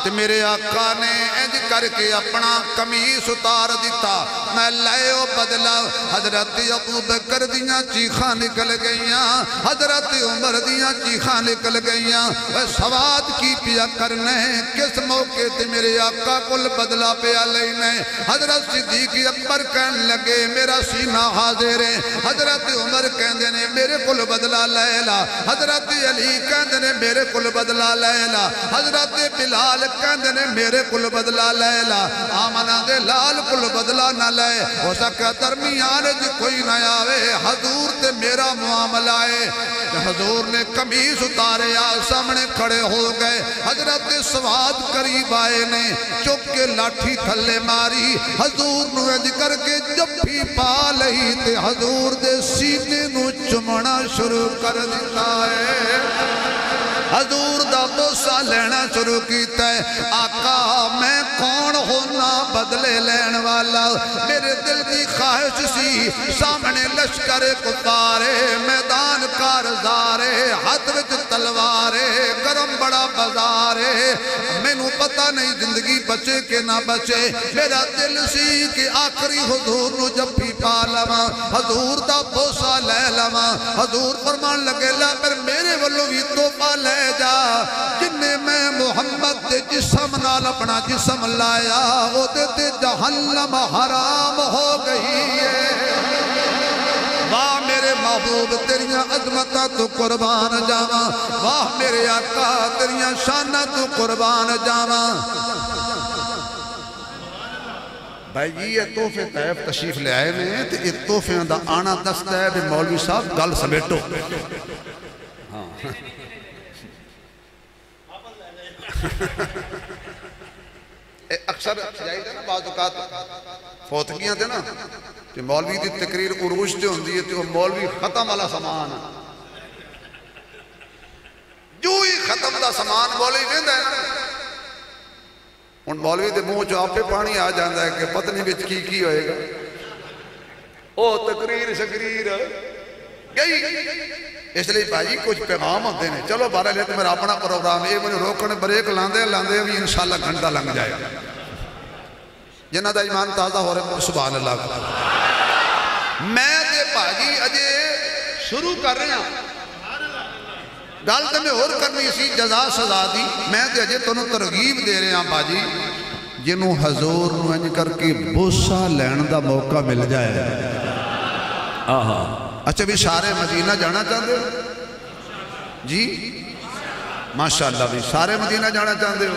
تے میرے آقا نے انج کر کے اپنا قمیص اتار دیتا میں لائیو بدلا حضرت ابو بکر دیاں چیخاں نکل گئیاں حضرت عمر دیاں چیخاں نکل گئیاں وہ سواد کی پیا کرنے کس موقع تے میرے آقا کل بدلا پیا لینے حضرت صدیق اکبر کہنے لگے میرا سینہ حاضر ہے حضرت عمر کہنے نے میرے کل بدلا لیلا حضرت علی کہنے میرے کل بدلا لیلا حضرت بلال کہندے نے میرے کل بدلا لیلا آمنہ دے لال کل بدلا نہ لے ہو سکا درمیان جو کوئی نہ آوے حضور تے میرا معاملہ ہے حضور نے قمیص اتارے سامنے کھڑے ہو گئے حضرت سواد قریب آئے نے چپ کے لاٹھی تھلے ماری حضور نو اج کر کے جب بھی پا لئی تے حضور دے سینے نو چمنا شروع کر دیتا ہے حضور دا بوسہ لینا شروع کیتا ہے آقا میں کون ہونا بدلے لین والا میرے دل کی خواہش سی سامنے لشکر کفارے میدان کارزارے ہاتھ وچ تلوارے گرم بڑا بازارے مینوں پتہ نہیں زندگی بچے کہ نہ بچے میرا دل سی کہ آخری حضور نو جب بھی پا لواں حضور دا بوسہ لے لواں حضور فرمان لگے لا پر میرے والوں بھی توفہ لے جا جنہیں میں محمد دے جسم نال اپنا جسم لایا وہ دیتے جہنم حرام ہو گئی ہے واہ میرے محبوب تیریاں عظمتہ تو قربان جاواں واہ میرے آقا تیریاں شانہ تو قربان جاواں بھائی یہ تحفے طیب تشریف لے آئے میں تو یہ تحفے دا آنا دست ہے بھی مولوی صاحب گل سمیٹو اکثر جائے تھے نا بعض اوقات فوتگیاں تھے نا کہ مولوی دی تقریر عروج تے ہوندی ہے تے وہ مولوی ختم والا سامان ہے، جو ہی ختم دا سامان مولوی ویندا ہے ہن مولوی دے منہ چ آپے پانی آ جاندا ہے کہ پتہ نہیں وچ کی ہوئے گا، او تقریر شکریر گئی۔ اس لیے بھائی کچھ پیغام ہوتے ہیں، چلو بارہ لے تو میرا اپنا پروگرام ہے، مجھے روکنے بریک لاندے بھی انشاءاللہ گھنٹہ لنگ جائے گا۔ جنہ دا ایمان تازہ ہو رہے ہیں سبحان اللہ کا۔ میں تے بھائی اجے شروع کر رہے ہیں، گل تے میں اور کرنی سی جزا سزا دی، میں تے اجے تنوں ترغیب دے رہے ہیں بھاجی، جنہوں حضور نو انج کر کے بوسہ لین دا موقع مل جائے۔ اچھا بھی سارے مدینہ جانا چاہتے ہو جی؟ ماشاءاللہ بھی سارے مدینہ جانا چاہتے ہو،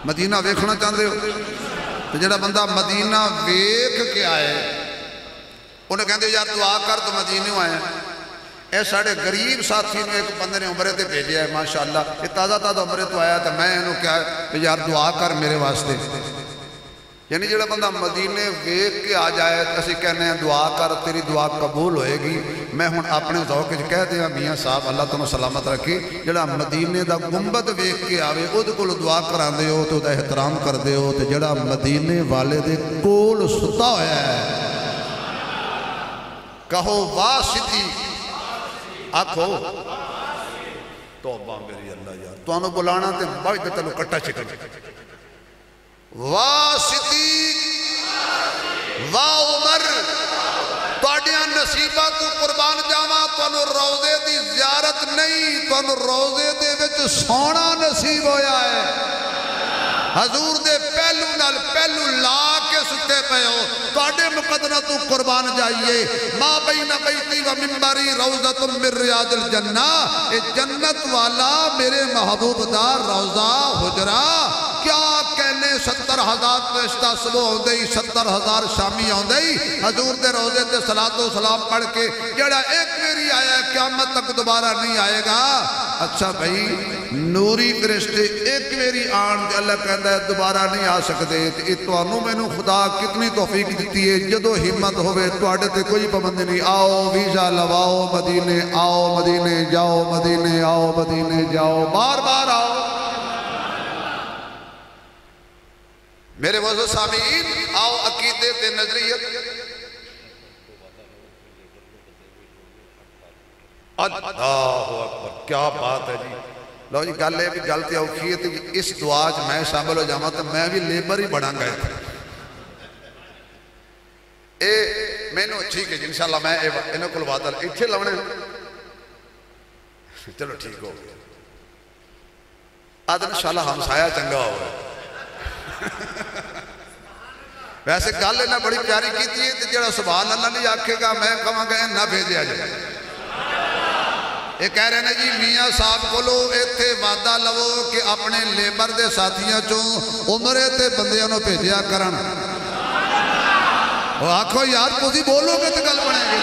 مدینہ ویکھنا چاہتے ہو؟ تو جڑا بندہ مدینہ ویکھ کے آئے انہیں کہتے یار دعا کر تو مدینہ آئے ہیں۔ اے ساڑھے غریب ساتھی نے ایک بندے نے عمرے تے بھیجیا ہے، ماشاءاللہ یہ تازہ عمرے تو آیا تھا، میں انہوں کیا ہے کہ یار دعا کر میرے واسطے۔ یعنی جڑا بندہ مدینے ویکھ کے آ جائے تو اسی کہنے ہیں دعا کر تیری دعا قبول ہوئے گی۔ میں ہن اپنے ذوق وچ کہہ دیا میاں صاحب اللہ تمہیں سلامت رکھے، جڑا مدینے دا گنبد ویکھ کے آوے اودے کول دعا کراندے ہو تو اودے احترام کردے ہو، تے جڑا مدینے والے دے کول ستا ہویا ہے کہو واسطی، آکھو توبہ میری اللہ یار تو انہوں بلانا تے بائی تے تلو کٹا چکن واسطی وا عمر توڑیاں نصیبہ تو قربان جاواں تو انہوں روزے دی زیارت نہیں، تو انہوں روزے دے وچ سونا نصیب ہویا ہے۔ حضور دے پہلو نال پہلو لا کے ستے پہ ہو، توڑے مقدرہ تو قربان جائیے۔ ما بین بیتی و منبری روزت من ریاض الجنہ، اے جنت والا میرے محبوب دا روزہ حجرہ، کیا کہنے 70,000 فرشتہ صبح ہوندے ہی 70,000 شامی ہوندے ہی حضور دے روزے تے صلاۃ و سلام پڑھ کے جڑا ایک میری آیا قیامت تک دوبارہ نہیں آئے گا۔ اچھا بھائی نوری فرشتے ایک میری آن دے اللہ کہندہ ہے دوبارہ نہیں آ سکتے، تو انہوں میں نے خدا کتنی توفیق دیتی ہے، جدو ہمت ہوئے تو آڑے تے کوئی پابندی نہیں، آؤ ویزا لواؤ مدینے، آؤ مدینے جاؤ، مدینے آؤ مدینے جاؤ، بار بار آؤ۔ میرے معزز سامعین آؤ عقیدے تے نظریت اللہ اکبر، کیا بات ہے جی۔ لو جی گل ہے بھی گلتے اوکھی ہے اس دعا جو میں شامل ہو جاؤں تو میں بھی لیبر ہی بڑھا گئے تھے۔ میں نے ٹھیک ہے جی انشاءاللہ میں انہوں کو لباتا اتھے لونے چلو ٹھیک ہو گیا آدھا انشاءاللہ ہم سایہ چنگا ہو گئے۔ ویسے گل انہاں بڑی پیاری کی تھی کہ جڑا سبحان اللہ نہیں آکھے گا میں کہاں گئے نہ بھیجے آجائے۔ یہ کہہ رہے ہیں جی میاں صاحب کو لو ایتھے وعدہ لو کہ اپنے لیبر دے ساتھیاں چوں عمرے تے بندیاں نو بھیجیا کرن۔ وہ آکھو یار تسی بولو گے تو گل بنے گی۔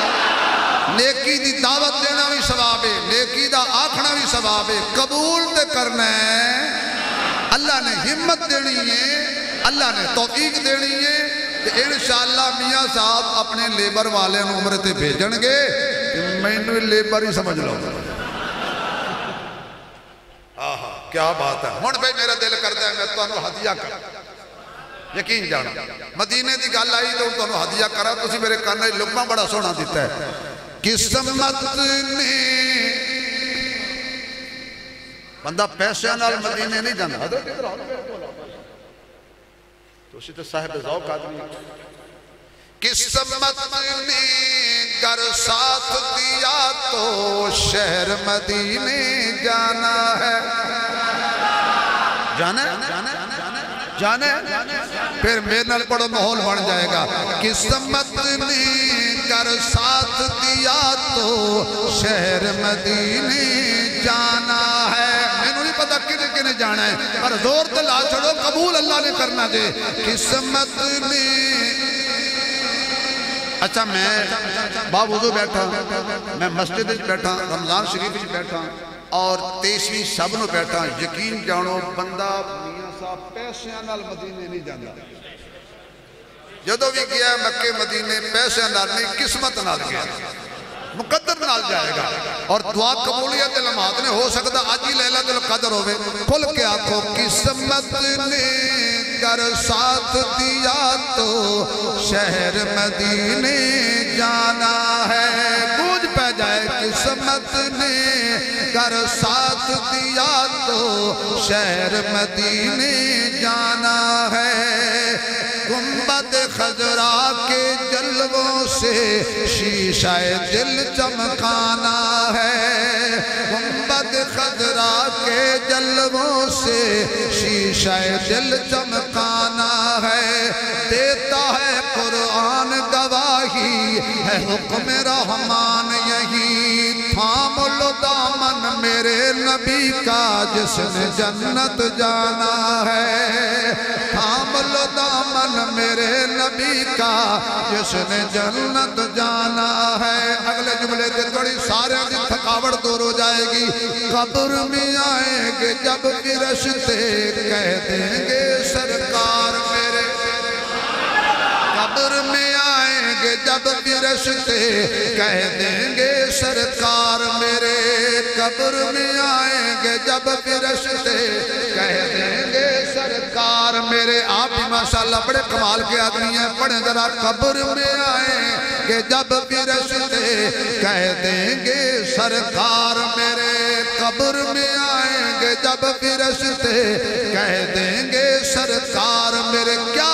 نیکی دی دعوت دینا بھی ثواب ہے، نیکی دا آکھنا بھی ثواب ہے، قبول تے کرنا ہے۔ اللہ نے ہمت دینی ہے، اللہ نے توفیق دینی ہے کہ انشاءاللہ میاں صاحب اپنے لیبر والے عمرے تے بھیجن گے، میں نے لیبر ہی سمجھ لو۔ کیا بات ہے۔ ہون بھائی میرا دل کرتا ہے میں تو انہوں ہدیہ کرا، یقین جانا مدینے دی گل آئی تو انہوں ہدیہ کرا، تو اسی میرے کرنے لقمہ بڑا سونا دیتا ہے۔ قسمت نے بندہ پیسے نال مدینے نہیں جانا، حضرت ادھر آؤ تو اسی تو صاحب ذوق آدمی۔ قسمت نے گر ساتھ دیا تو شہر مدینے جانا ہے۔ جانا پھر میرے نال پڑھو ماحول بن جائے گا۔ قسمت نے گر ساتھ دیا تو شہر مدینے جانا ہے۔ میں نہیں پتا کنے کنے جانا ہے پر زور دلا چھڑو قبول اللہ نے کرنا دے۔ قسمت نے اچھا میں باوضو بیٹھا، میں مسجد بیٹھا، رمضان شریف بیٹھا اور 23ویں شب نو بیٹھا، یقین جانو بندہ میاں صاحب پیسے نال مدینے نہیں جانا۔ جدو بھی گیا مکے مدینے پیسے نال نہیں قسمت نال گیا مقدر نال جائے گا اور دعا قبولیت لمحات نے ہو سکتا آج ہی لیلۃ القدر ہوئے کھل کے آنکھوں قسمت نے گر ساتھ دیا تو شہر مدینے جانا ہے گونج پہ جائے قسمت نے گر ساتھ دیا تو شہر مدینے جانا ہے گنبد خضرا کے جلووں سے شیشہ دل چمکانا ہے گنبد خضرا کے جلووں سے شیشہ دل چمکانا ہے دیتا ہے قرآن گواہی ہے حکم رحمان یہی تھام لو دامن میرے نبی کا جس نے جنت جانا ہے تھام لو دامن میرے نبی کا جس نے جنت جانا ہے اگلے جملے سے تھوڑی سارے دی تھکاوٹ دور ہو جائے گی قبر میں آئیں گے جب بھی رشتے کہہ دیں گے سرکار میرے قبر میں آئیں گے جب بھی رشتے کہہ دیں گے سرکار میرے قبر میں آئیں گے جب بھی رشتے کہہ دیں گے سرکار میرے آپ بھی ماشاءاللہ بڑے کمال کے آدمی ہیں پڑھیں ذرا قبر میں آئیں گے جب بھی رشتے کہہ دیں گے سرکار میرے قبر میں آئیں گے جب بھی رشتے کہہ دیں گے سرکار میرے کیا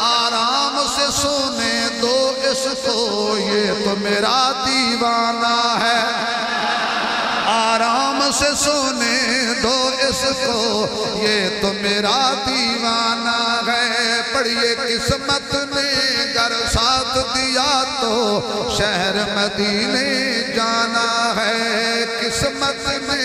آرام سے سونے دو اس کو یہ تو میرا دیوانہ ہے آرام سے سونے دو اس کو یہ تو میرا دیوانہ ہے پڑھئے قسمت نے گر ساتھ دیا تو شہر مدینے جانا ہے قسمت نے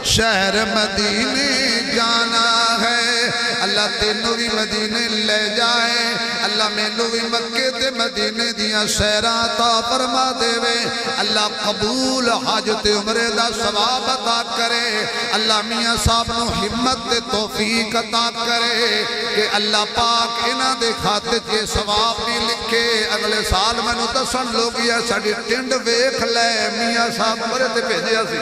شہر مدینے جانا ہے اللہ تینوں بھی مدینے لے جائے اللہ مینوں بھی مکے تے مدینے دیاں سیراں عطا فرما دے وے اللہ قبول حاجت عمرے دا ثواب عطا کرے اللہ میاں صاحب نو ہمت تے توفیق عطا کرے کہ اللہ پاک انہاں دے کھاتے تے ثواب بھی لکھے اگلے سال میں نو دسن لوگ یا ساڑی ٹنڈ ویکھ لے میاں صاحب مرے تے بھیجیا سی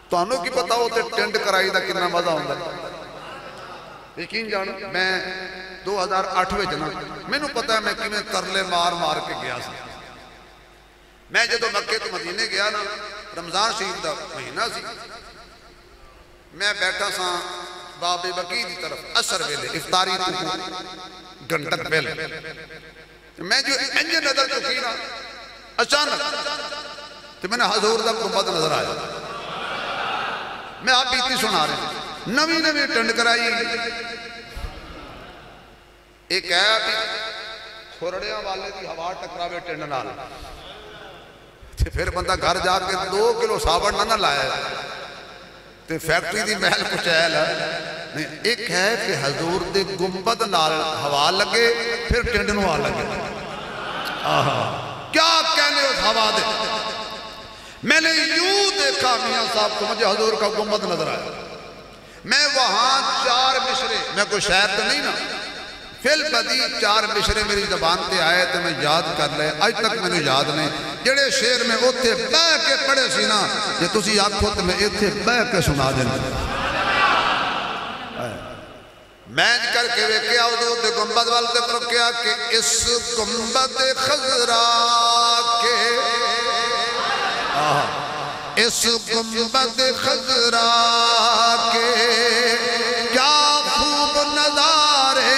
تو انہوں کی پتا ہوتے ٹینڈ کرائی دا کتنا مزہ ہوندہ یقین جانو میں 2008 میں جنا میں نو پتا ہے میں کی میں ترلے مار مار کے گیا سی میں جدو مکے تو مدینے گیا نا رمضان شریف دا مہینہ سی میں بیٹھا سا باب بقی دی طرف اثر ویلے افطاری تو گھنٹک ویلے میں جو انجے نظر چکی نا اچانک تو میں نے حضور دا گنبد نظر آیا میں آپ بیتی سنا رہے ہیں نوی نوی ٹنڈ کرائی ایک ہے ابھی کھوڑیاں والے دی ہوا ٹکراوے ٹنڈ نال پھر بندہ گھر جا کے 2 کلو صابن نہ لایا تے فیکٹری دی محل کچھ ہے ایک ہے کہ حضور دے گنبد نال ہوا لگے پھر ٹنڈ نو آ لگے کیا کہنے اس ہوا دے میں نے یوں دیکھا میاں صاحب کو مجھے حضور کا گنبد نظر آیا میں وہاں 4 مشرے میں کوئی شاعر تو نہیں نا فی البدی 4 مشرے میری زبان تے آئے تو میں یاد کر لے آج تک میں نے یاد نہیں جڑے شعر میں اوتھے بہ کے پڑھے سی نا یہ تسی آکھو تو میں ایتھے بہ کے سنا دینا میں کر کے ویکھیا حضور دے گنبد وال تے طرف کیا کہ اس گنبد خضرا کے اس گنبد خضرا کے کیا خوب نظارے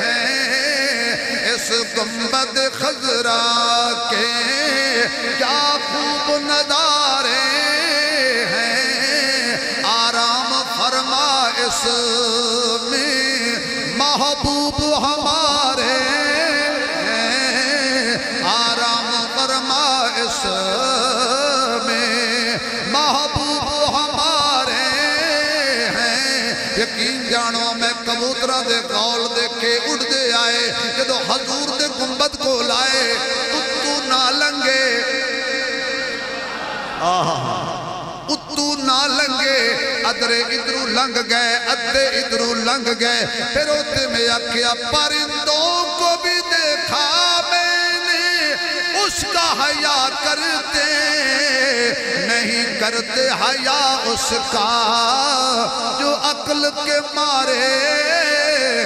ہیں اس گنبد خضرا کے کیا خوب نظارے ہیں آرام فرما اس میں محبوب ہمارے ہیں آرام فرما اس یقین جانو میں کبوترہ دے قول دیکھے اڑ دے آئے جدو حضور دے گنبد کو لائے تو نہ لنگے تو نہ لنگے ادرے ادھروں لنگ گئے ادھے ادھروں لنگ گئے پھر ہوتے میں کیا پرندوں کو بھی دیکھا میں نے اس کا حیا کرتے نہیں کرتے حیا اس کا جو عقل کے مارے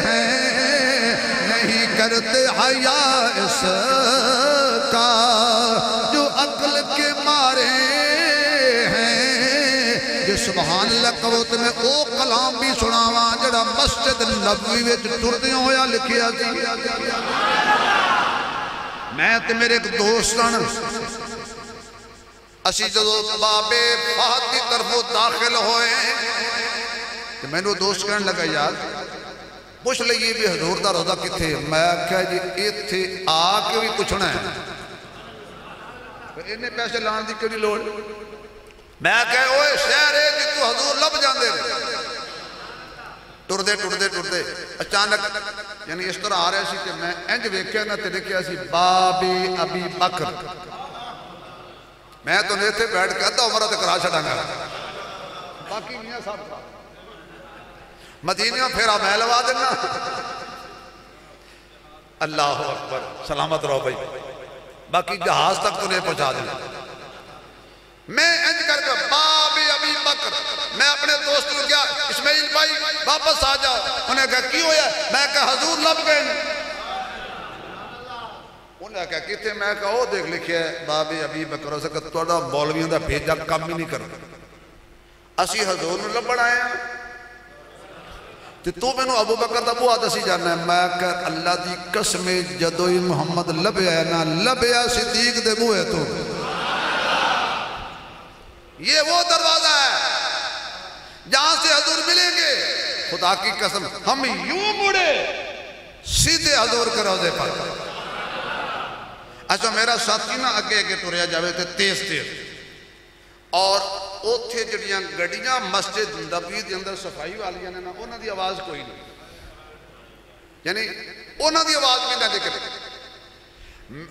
ہیں نہیں کرتے حیا اس کا جو عقل کے مارے ہیں جو سبحان اللہ قوت میں او کلام بھی سناواں جڑا مسجد نبوی وچ ٹردے ہویا لکھیا سی میں تے میرے ایک دوستان اسی جدو بابے فہد کی طرف داخل ہوئے کہ میں نے دوست کہنے لگا یار پوچھ لئیے بھی حضور دا روزہ کتھے میں کہا جی ایتھے آکے بھی پوچھنا ہے انہیں پیسے لان دی کیوں نہیں لوڑ میں کہا اوہ شہر ہے جی تو حضور لب جاندے رہے ٹردے ٹردے ٹردے اچانک یعنی اس طرح آ رہے سی کہ میں انج ویکھیا نہ تے دیکھیا سی بابی ابی بکر میں تو نہیں تھے بیٹھ کے ادھا عمرہ تک راہ چھڑا گا باقی میاں صاحب تھا مدینہ پھیرا میں لوا دینا اللہ اکبر سلامت رہو بھائی باقی جہاز تک تو نہیں پہنچا دینا میں انج کر کے بابی ابی بکر میں اپنے دوست کو کیا اسماعیل بھائی واپس آ جاؤ انہیں کہا کی ہویا میں کہا حضور لب گئے انہیں کہا کتے میں کہا وہ دیکھ لکھیا ہے بابی ابی بکر اسے کہا توڑا مولویوں دا بھیجا کم ہی نہیں کرتا اسی حضور نے لب بڑھائے ہیں تو میں نے ابو بکر دا بو آدھا سی جانا ہے میں کہا اللہ دی قسم جدوئی محمد لبیا ہے نا لبیا صدیق دے بو ہے تو یہ وہ دروازہ ہے جہاں سے حضور ملیں گے خدا کی قسم ہم یوں مڑے سیدھے حضور کے روضے پر اچھا میرا ساتھی نہ اگے اگے ٹوریا جاوے تھے تیز تیز اور اوتھے جڑیاں گڑیاں مسجد نبوی دے اندر صفائی والی نے نا انہاں دی آواز کوئی نہیں یعنی انہاں دی آواز بھی نہ ذکر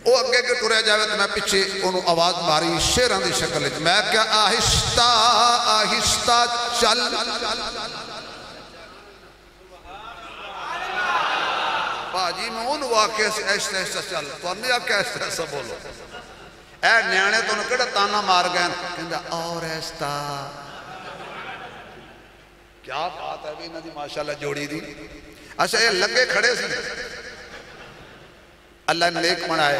وہ اگے کے ٹوریا جاوے تو میں پیچھے انہوں آواز ماری شیران دی شکل ہے میں کیا آہستہ آہستہ چل باجی میں ان واقعے سے ایسا ایسا چل تو انہیں آپ کیا ایسا ایسا بولو اے نیانے تو انہوں کڑا تانا مار گئے کہندہ اور ایستا کیا بات ہے بھی انہوں دی ماشاءاللہ جوڑی دی اچھا یہ لگے کھڑے سی اللہ نے نیک بنائے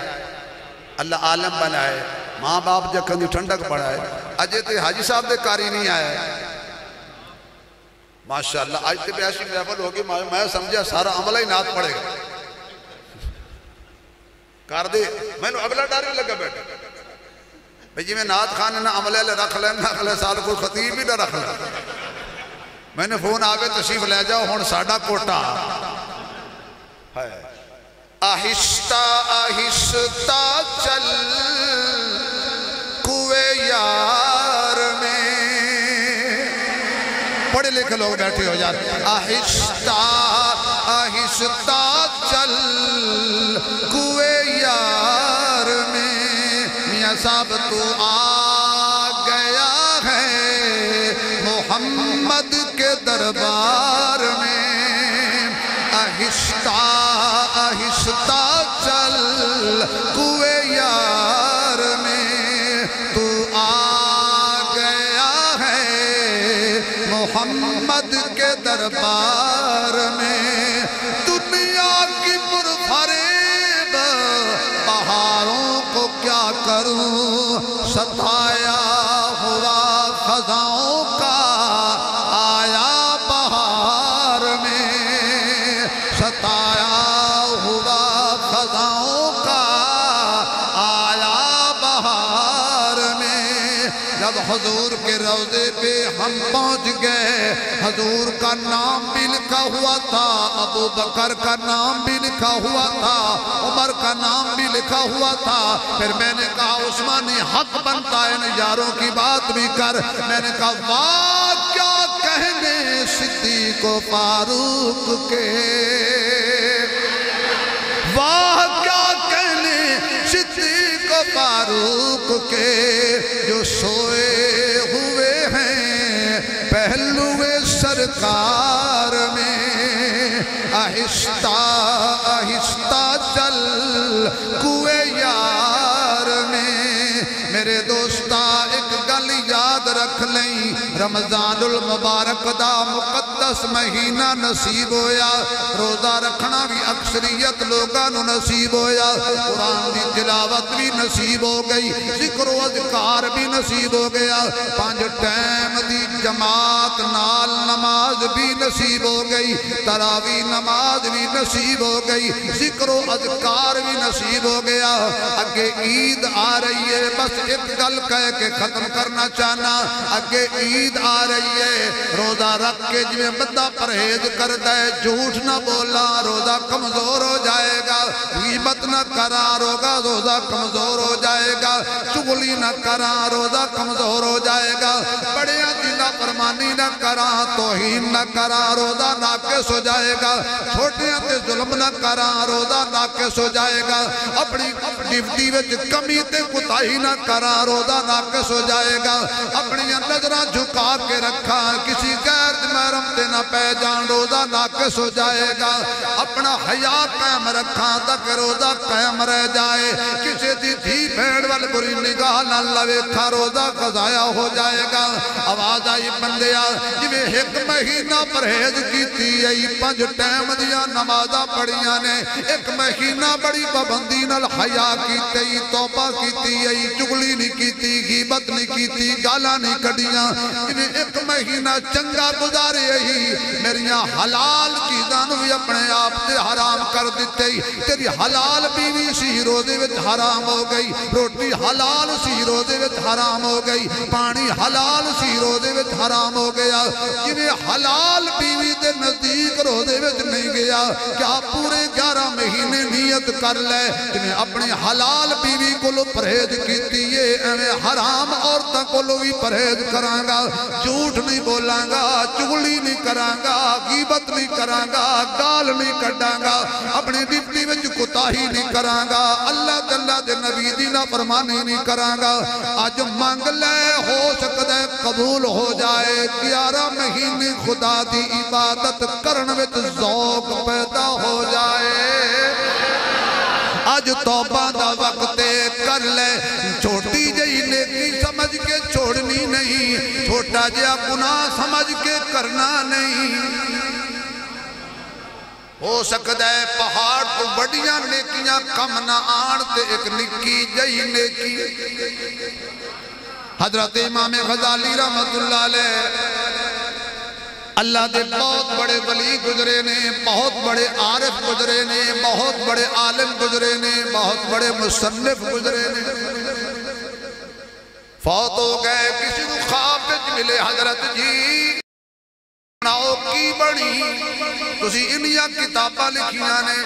اللہ عالم بنائے ماں باپ جکھن دی ٹھنڈک بنائے اجے تے حاجی صاحب دے کاری نہیں آئے ماشاءاللہ آج تے بیاشی محفل ہوگی میں سمجھا سارا عملہ ہی نات پڑے گا کار دے میں نے اگلا ڈاری لگا بیٹھا بھئی جی میں نات خانے نہ عملے لے رکھ لیں نہ اگلے سال کوئی خطیب ہی نہ رکھ لیں میں نے فون آگے تشریف لے جاؤ ہون ساڑھا کوٹا ہے آہستہ آہستہ چل کوئے یار میں پڑھے لکھے لوگ بیٹھے ہو یار آہستہ آہستہ چل کوئے یار میں میاں صاحب تو آ گیا ہے محمد کے دربار میں آہستہ آہستہ چل کوئے یار میں تو آ گیا ہے محمد کے دربار میں دنیا کی پرفریب بہاروں کو کیا کروں ستایا ہوا خزاؤں کا آیا بہار میں ستایا ہوا خزاؤں کا آیا بہار میں جب حضور کے روضے پہ ہم پہنچ گئے حضور کا نام بھی لکھا ہوا تھا ابو بکر کا نام بھی لکھا ہوا تھا عمر کا نام بھی لکھا ہوا تھا پھر میں نے کہا عثمانی حق بنتا ہے ان یاروں کی بات بھی کر میں نے کہا واہ کیا کہنے صدیق و فاروق کے واہ کیا کہنے صدیق و فاروق کے جو سوئے ہوئے ہیں نہیں رمضان المبارک دا مقدس مہینہ نصیب ہویا روزہ رکھنا بھی اکثریت لوگاں نو نصیب ہویا قرآن دی تلاوت بھی نصیب ہو گئی ذکر و اذکار بھی نصیب ہو گیا 5 ٹائم دی جماعت نال نماز بھی نصیب ہو گئی تراویح نماز بھی نصیب ہو گئی ذکر و اذکار بھی نصیب ہو گیا اگے عید آ رہی ہے بس ایک گل کہہ کے ختم کرنا چاہنا اگے عید آ رہی ہے روزہ رکھ کے جو بندہ پرہیز کرتا ہے جھوٹ نہ بولا روزہ کمزور ہو جائے گا غیبت نہ کرا روزہ کمزور ہو جائے گا چغلی نہ کرا روزہ کمزور ہو جائے گا بڑیاں دی نافرمانی نہ کرا توہین نہ کرا روزہ ناقص ہو جائے گا چھوٹیاں تے ظلم نہ کرا روزہ ناقص ہو جائے گا اپنی ڈیوٹی وچ کمی تے کوتاہی نہ کرا روزہ ناقص ہو جائے گا اپنی نظراں جھکا کے رکھا کسی غیر محرم تے نہ پہ جان روزہ ناقص ہو جائے گا اپنا حیا قائم رکھا تک روزہ قائم رہ جائے کسی دی دھی بھیڑ وال بری نگاہ نہ لوے تھا روزہ قضایا ہو جائے گا آواز آئی بندیا جویں ایک مہینہ پرہیز کیتی ای 5 ٹائم دیا نمازاں پڑھیاں نے ایک مہینہ بڑی پابندی نال حیا کیتی توبہ کیتی ای چغلی نہیں کیتی غیبت نہیں کیتی گالاں نہیں کڈیاں جویں ایک مہینہ چنگا گزارے ای میریاں حلال چیزاں نو بھی اپنے آپ تے حرام کر دتے تیری حلال بیوی سی روزے وچ حرام ہو گئی روٹی حلال سی روزے وچ حرام ہو گئی پانی حلال سی روزے وچ حرام ہو گیا جویں حلال بیوی دے نزدیک روزے وچ نہیں گیا کیا پورے 11 مہینے نیت کر لے جویں اپنی حلال بیوی کولو پرہیز کیتی ہے ایویں حرام عورتاں کولو بھی پرہیز کراں گا جھوٹ نہیں بولاں گا چغلی نہیں کراں گا غیبت نہیں کراں گا گال نہیں کڈاں گا اپنی ڈیوٹی وچ کوتاہی نہیں کراں گا اللہ تعالیٰ دے نبی دی نافرمانی نہیں کراں گا اج منگ لے ہو سکدا ہے قبول ہو جائے 11 مہینے خدا دی عبادت کرن وچ ذوق پیدا ہو جائے آج توبہ دا وقت کر لے چھوٹی جئی نیکی سمجھ کے چھوڑنی نہیں چھوٹا جیا گناہ سمجھ کے کرنا نہیں ہو سکتا ہے پہاڑ تو بڑیاں نیکیاں کم نہ آن تے ایک نکی جئی نیکی حضرت امام غزالی رحمت اللہ علیہ اللہ دے بہت بڑے ولی گزرے نے بہت بڑے عارف گزرے نے بہت بڑے عالم گزرے نے بہت بڑے مصنف گزرے نے فوت ہو گئے کسی کو خواب وچ ملے حضرت جی ناؤ کی بڑی تسی انہیاں کتاباں لکھیاں نے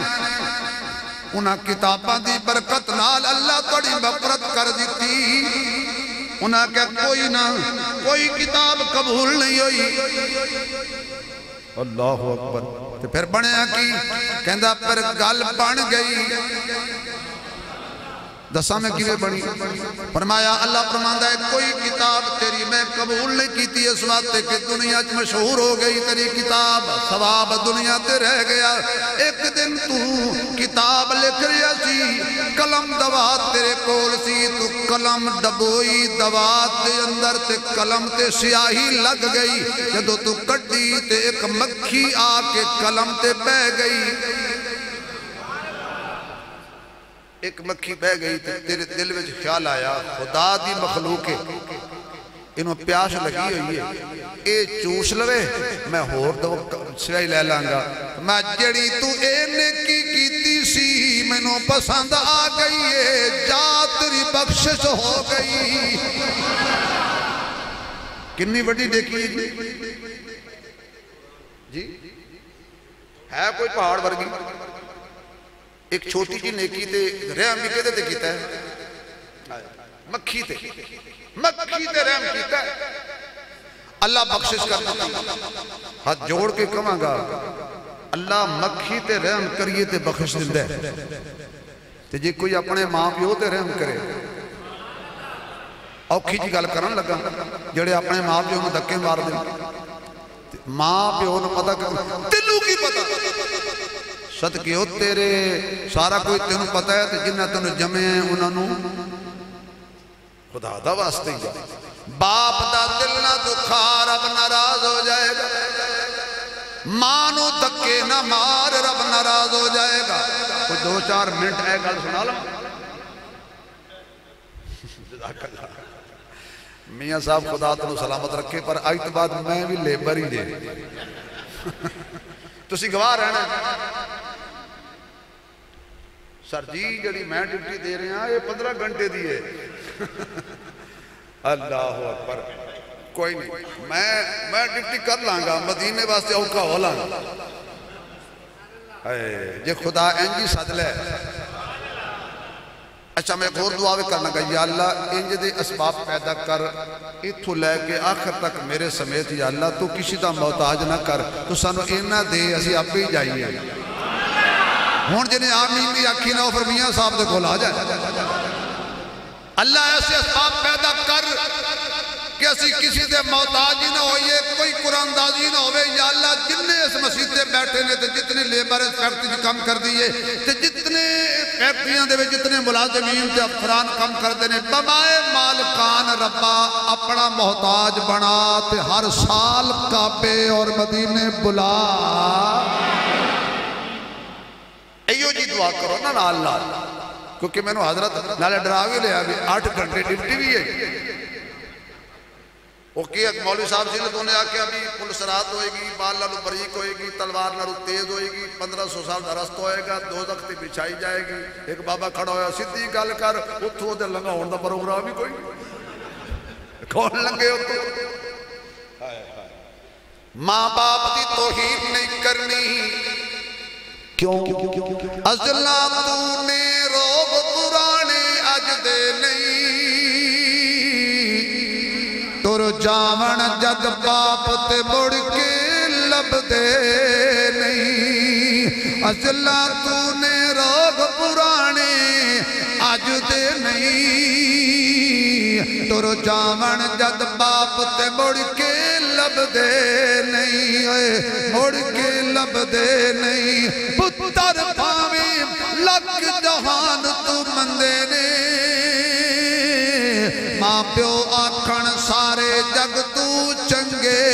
انہاں کتاباں دی برکت نال اللہ توڑی مغفرت کر دیتی انہاں کہ کوئی نہ کوئی کتاب قبول نہیں ہوئی اللہ اکبر تو پھر بنیا کی کہندہ پھر گل بن گئی دسا میں کیویں بنی فرمایا اللہ فرماندا ہے کوئی کتاب تیری میں قبول نہیں کیتی اس واسطے کہ دنیا وچ مشہور ہو گئی تیری کتاب ثواب دنیا تے رہ گیا ایک دن تو کتاب لکھ رہا سی قلم دوات تیرے کول سی تو قلم ڈبوئی دوات دے اندر تے قلم تے سیاہی لگ گئی جدو تو کٹی تے ایک مکھی آ کے قلم تے بہ گئی ایک مکھی بہ گئی تیرے دل میں خیال آیا خدا دی مخلوق ہے انہوں پیاس لگی ہوئی ہے اے چوس لوے میں ہور دو سوائی لے لانگا میں جڑی تو اے نیکی کیتی سی میں نو پسند آ گئی ہے جا تیری بخشش ہو گئی کنی بڑی نیکی جی ہے کوئی پہاڑ ورگی ایک چھوٹی جی نیکی تے رحم بھی کہتے تے کیتا ہے مکھی تے رحم کیتا ہے اللہ بخشش کر دیتا ہاتھ جوڑ کے کماں گا اللہ مکھی تے رحم کریے تے بخش دندے تے جی کوئی اپنے ماں پیو تے رحم کرے اوکھی جی گل کرن لگا جڑے اپنے ماں پیو میں دھکے مار دیں ماں پیو نے پتا کرنا تینوں کی پتا صدقے ہو تیرے سارا کوئی تینوں پتا ہے جنہ تینوں جمعے ہیں انہوں خدا دا واسطے ہی باپ دا دل نہ دکھا رب ناراض ہو جائے گا، ماں نو دھکے نہ مار رب ناراض ہو جائے گا۔ کوئی 2-4 منٹ ہے گل سنا لوں۔ جزاک اللہ میاں صاحب خدا تنو سلامت رکھے، پر آج تو بعد میں بھی لیبر ہی دے تسی گواہ رہنا سر جی جڑی میں ڈیوٹی دے رہے ہیں یہ 15 گھنٹے دی ہے۔ اللہ اکبر، کوئی نہیں میں ڈیوٹی کر لانگا، مدینے واسطے اوکا ہو لانگا جے خدا انجی صد لے۔ اچھا میں ایک اور دعا بھی کرنا گا، یا اللہ انج دے اسباب پیدا کر اتھو لے کے آخر تک میرے سمیت، یا اللہ تو کسی دا محتاج نہ کر، تو سانو اینا دے اسی آپ ہی جائیے۔ ہون جنہیں آمین بھی آکھی نہ ہو پھر میاں صاحب دے کھول آ جائے۔ اللہ ایسے اسباب پیدا کر کہ اسی کسی دے محتاج نہ ہوئے، کوئی قرآن دازی نہ ہوئے۔ یا اللہ جتنے اس مسجد تے بیٹھے نے تے جتنے لیبر اس فیکٹری کم کر دیئے تے جتنے فیکٹریاں دے جتنے ملازمین تے افران کم کر دینے، بمائے مالکان ربا اپنا محتاج بنا تے ہر سال کعبے اور مدینے بلا۔ ایو جی دعا کرو نا اللہ، کیونکہ میں نے حضرت نالے ڈراوی لے ابھی 8 گھنٹے ڈیوٹی بھی ہے۔ وہ کہ ایک مولوی صاحب جی نے تو نے آکے ابھی پولیس رات ہوئے گی، بال لالو بریک ہوئے گی، تلوار لالو تیز ہوئے گی، 1500 سال درست ہوئے گا، 2 زختی بچھائی جائے گی۔ ایک بابا کھڑا ہویا سیدھی گل کر اتھو دے لنگا ہوندہ پروگرام ہی کوئی کون لنگے اتھو؟ ماں باپ دی توہین نہیں کرنی، کیوں ازلا تو نے روب پرانے اج دے نہیں، تر جاون جد باپ تے مڑ کے لب دے نہیں، ازلا تو نے روب پرانے اج دے نہیں، تر جاون جد باپ تے مڑ کے لب دے نہیں، مڑ کے لب دے نہیں۔ پتر پاویں لگ جہان تو مندے نے، ماں پیو آکھن سارے جگ تو چنگے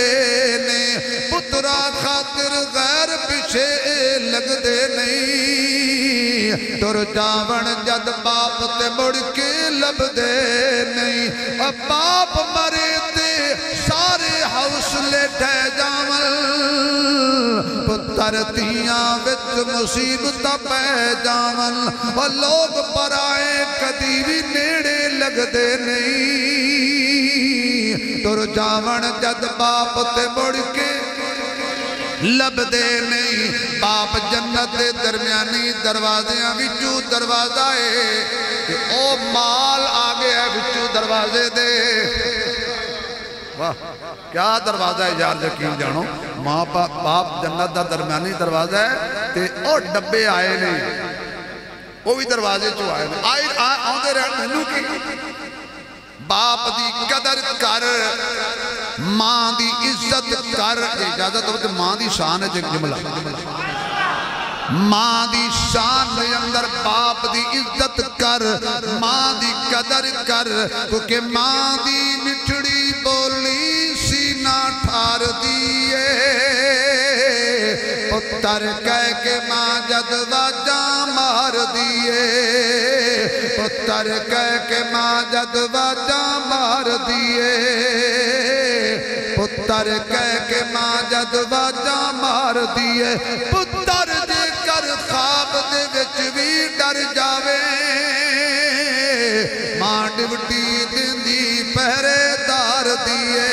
نے، پترا خاطر غیر پیچھے لگ دے نہیں، تر جاون جد باپ تے مڑ کے لب دے نہیں، اب باپ مرے تے سارے حوصلے ڈے جاون، پتر تیاں وچ مصیبت پہ جاون، اور لوگ پرائے کدی بھی نیڑے لگ دے نہیں، تر جاون جد باپ تے مڑ کے لب دے نہیں۔ باپ جنت دے درمیانی دروازیاں وچوں دروازہ ہے کہ او مال آگے ہے وچوں دروازے دے۔ واہ کیا دروازہ ہے یار، یقین جانو ماں باپ جنت دا درمیانی دروازہ ہے تے او ڈبے آئے نہیں، وہ بھی دروازے چو آئے نہیں، آؤں دے رہن مہنو کی باپ دی قدر کر، ماں دی عزت کر۔ اجازت ہوتے ماں دی شان ہے جملہ، ماں دی شان دے اندر باپ دی عزت کر، ماں دی قدر کر، کیونکہ ماں دی مٹھڑی بولی سینہ ٹھار دیئے، پتر کہہ کے ماں جد واجاں مار دیئے، پتر کہہ کے ماں جد واجاں مار دیئے، پتر کہہ کے ماں جد واجاں مار دیئے، پتر جے کر خواب دے وچ بھی ڈر جاوے، ماں ڈیوٹی دیندی پہرے دار دیئے،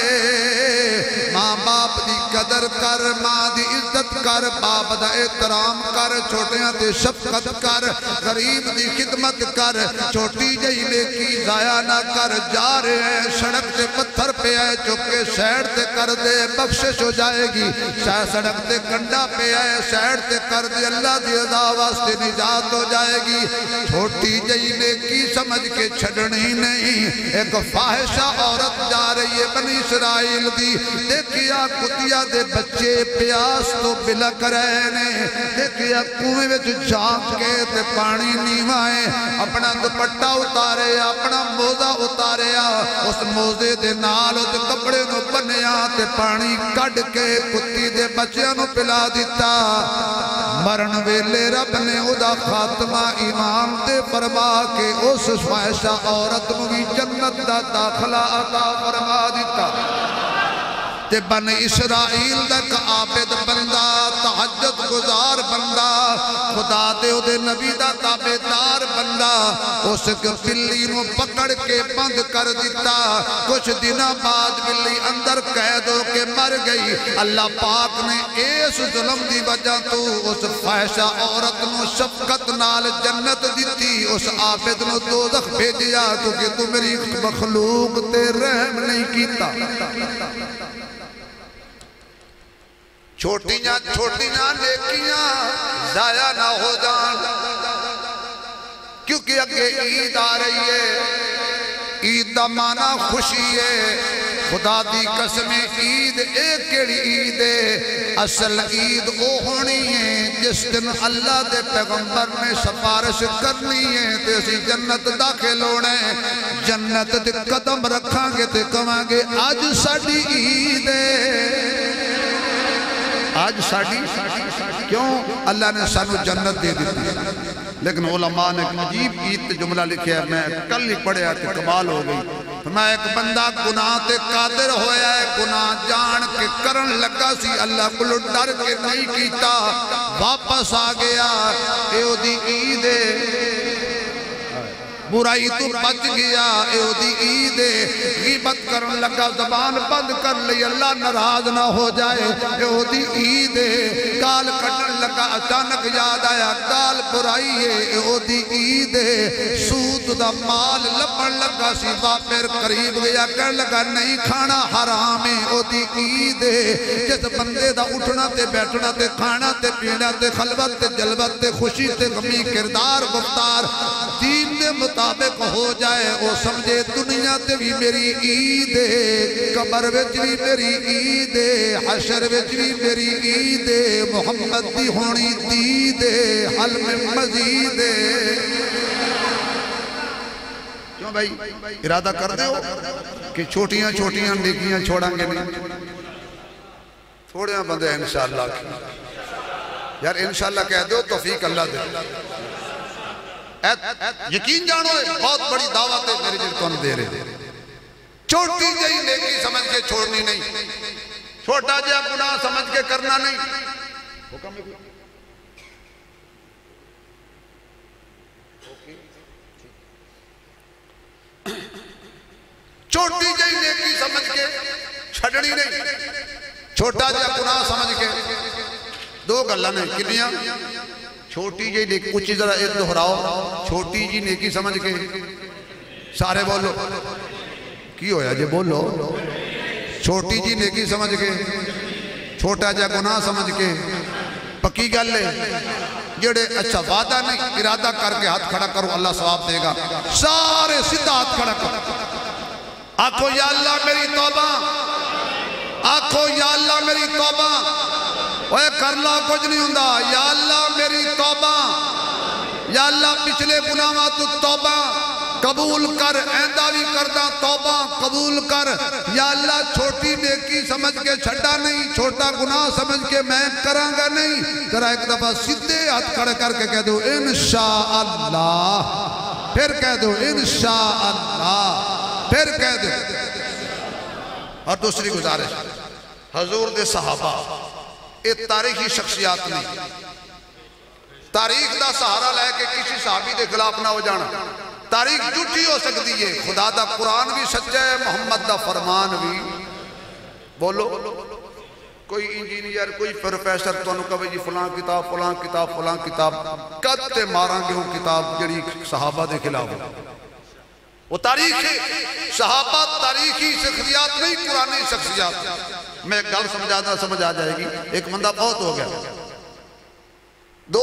ماں باپ دی قدر کر، ماں دی عزت کر، باپ دا احترام کر، چھوٹیاں تے شفقت کر، غریب دی خدمت کر، چھوٹی جہی نیکی ضائع نہ کر۔ جا رہے ہیں سڑک تے پتھر پہ آئے چکے سیڑ تے کر دے بخشش ہو جائے گی، سڑک تے کنڈا پہ آئے سیڑ تے کر دے اللہ دی رضا واسطے نجات ہو جائے گی چھوٹی جئی نیکی سمجھ کے چھڑنی نہیں ایک فاحشہ عورت جا رہی ہے بنی اسرائیل دی دیکھیا کتیا دے بچے پیاس تو بلک رہے نے دیکھیا کنویں وچ جھانک کے تے پانی نیوائیں اپنا دوپٹہ اتارے اپنا موزہ اتارے اس موزے دے نال اس کپڑے نو بنیا تے پانی کڈ کے کتی دے بچیاں نو پلا دیتا مرن ویلے رب نے ادا خاتمہ ایمان تے فرما کے اس فاحشہ عورت نو بھی جنت دا داخلہ عطا فرما دیتا تے بن اسرائیل دک عابد بندہ تہجد گزار بندہ خدا دے او دے نبی دا تابعدار بندہ اس بلی نو پکڑ کے بند کر دیتا کچھ دنہ بعد بلی اندر قید ہو کے مر گئی اللہ پاک نے اس ظلم دی وجہ تو اس فاحشہ عورت نو شفقت نال جنت دیتی اس عابد نو دوزخ بھیجیا کیونکہ تو میری مخلوق تے رحم نہیں کیتا چھوٹیاں نیکیاں ضائع نہ ہو جان کیونکہ اگے عید آ رہی ہے عید دا معنی خوشی ہے خدا دی قسم عید ایک کیڑی عید ہے اصل عید او ہونی ہے جس دن اللہ دے پیغمبر نے سفارش کرنی ہے تے اسی جنت داخل ہونے جنت دے قدم رکھاں گے تے کہاں گے آج ساڑی عید ہے آج ساڑی کیوں اللہ نے سانو جنت دے دیتی لیکن علماء نے ایک عجیب عید جملہ لکھیا ہے میں کل ہی پڑھیا کہ کمال ہو گئی میں ایک بندہ گناہ تے قادر ہویا ہے گناہ جان کے کرن لگا سی اللہ کو ڈر کے نہیں کیتا واپس آ گیا ایو دی عید برائی تو بچ گیا ایو دی عید غیبت کرن لگا زبان بند کر لی اللہ ناراض نہ ہو جائے ایو دی عید گال کٹن لگا اچانک یاد آیا گال برائی ہے ایو دی عید سود دا مال لپن لگا سی واپر قریب گیا کر لگا نہیں کھانا حرام ہے ایو دی عید جس بندے دا اٹھنا تے بیٹھنا تے کھانا تے پینا تے خلوت تے جلوت تے خوشی تے غمی کردار گفتار دین دے مطابق ہو جائے وہ سمجھے دنیا تے بھی میری عید قبر وچ بھی میری عید حشر وچ بھی میری عید محمد دی ہونی دید حل میں مزید کیوں بھائی ارادہ کر دے ہو کہ چھوٹیاں نیکیاں چھوڑاں گے نہیں تھوڑے بندے انشاءاللہ یار انشاءاللہ کہہ دو توفیق اللہ دے یقین جانو بہت بڑی دعوت ہے میری جن کو ہم دے رہے چھوٹی جائی نیکی سمجھ کے چھوڑنی نہیں چھوٹا جا گناہ سمجھ کے کرنا نہیں چھوٹی جائی نیکی سمجھ کے چھڑنی نہیں چھوٹا جا گناہ سمجھ کے دو گلہ نے کنیاں چھوٹی جی نیکی کچھ ذرا ایک دہراؤ چھوٹی جی نیکی سمجھ کے سارے بولو کی ہویا جی بولو چھوٹی جی نیکی سمجھ کے چھوٹا جا گناہ سمجھ کے پکی گل لے جڑے اچھا وعدہ نہیں ارادہ کر کے ہاتھ کھڑا کرو اللہ ثواب دے گا سارے سدھا ہاتھ کھڑا کرو آکھو یا اللہ میری توبہ آکھو یا اللہ میری توبہ اوہ کرلا کچھ نہیں ہوندہ یا اللہ میری توبہ یا اللہ پچھلے گناہاں تو توبہ قبول کر ایندہ بھی کردہ توبہ قبول کر یا اللہ چھوٹی نیکی سمجھ کے چھڑا نہیں چھوٹا گناہ سمجھ کے میں کرانگا نہیں ذرا ایک دفعہ سدھے ہاتھ کھڑے کر کے کہہ دو انشاءاللہ پھر کہہ دو انشاءاللہ پھر کہہ دو اور دوسری گزارش حضور دے صحابہ ایک تاریخی شخصیات نہیں تاریخ دا سہارا لے کے کسی صحابی دے خلاف نہ ہو جانا تاریخ جھوٹی ہو سکتی ہے خدا دا قرآن بھی سچا ہے محمد دا فرمان بھی بولو کوئی انجینئر کوئی پروفیسر تو انہوں کہا جی فلاں کتاب کد تے ماراں گے وہ کتاب جڑی صحابہ دے خلاف ہو وہ تاریخ صحابہ تاریخی شخصیات نہیں قرآنی شخصیات میں ایک گل سمجھا آ جائے گی ایک بندہ بہت ہو گیا 2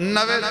90,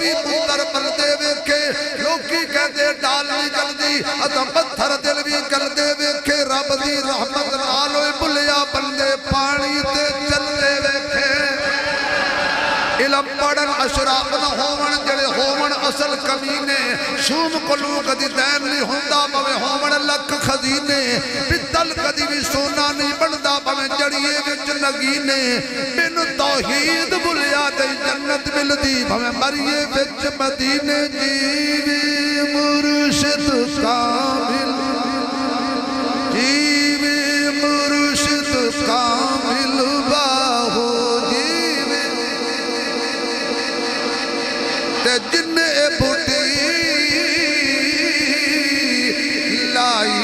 بھی پتر پلدے ویکھے لوکی کہتے ڈال نہیں گلدی اتا پتھر دل بھی گلدے ویکھے رب دی رحمت نالوئے بلیا بندے پانی تے چلدے ویکھے علم پڑھن اشراف نہ ہوون جڑے ہوون اصل کمینے شوم کلو کدی دین نہیں ہوندہ بوے ہوون لکھ خزینے پتل کدی بھی سونا نہیں بندہ بوے جڑیے وچ نگینے بن توحید بلیا دی جنت ملدی بوے مریے وچ مدینے جیوی مرشد کامل جیوی مرشد کامل باہو جن بوٹی لائی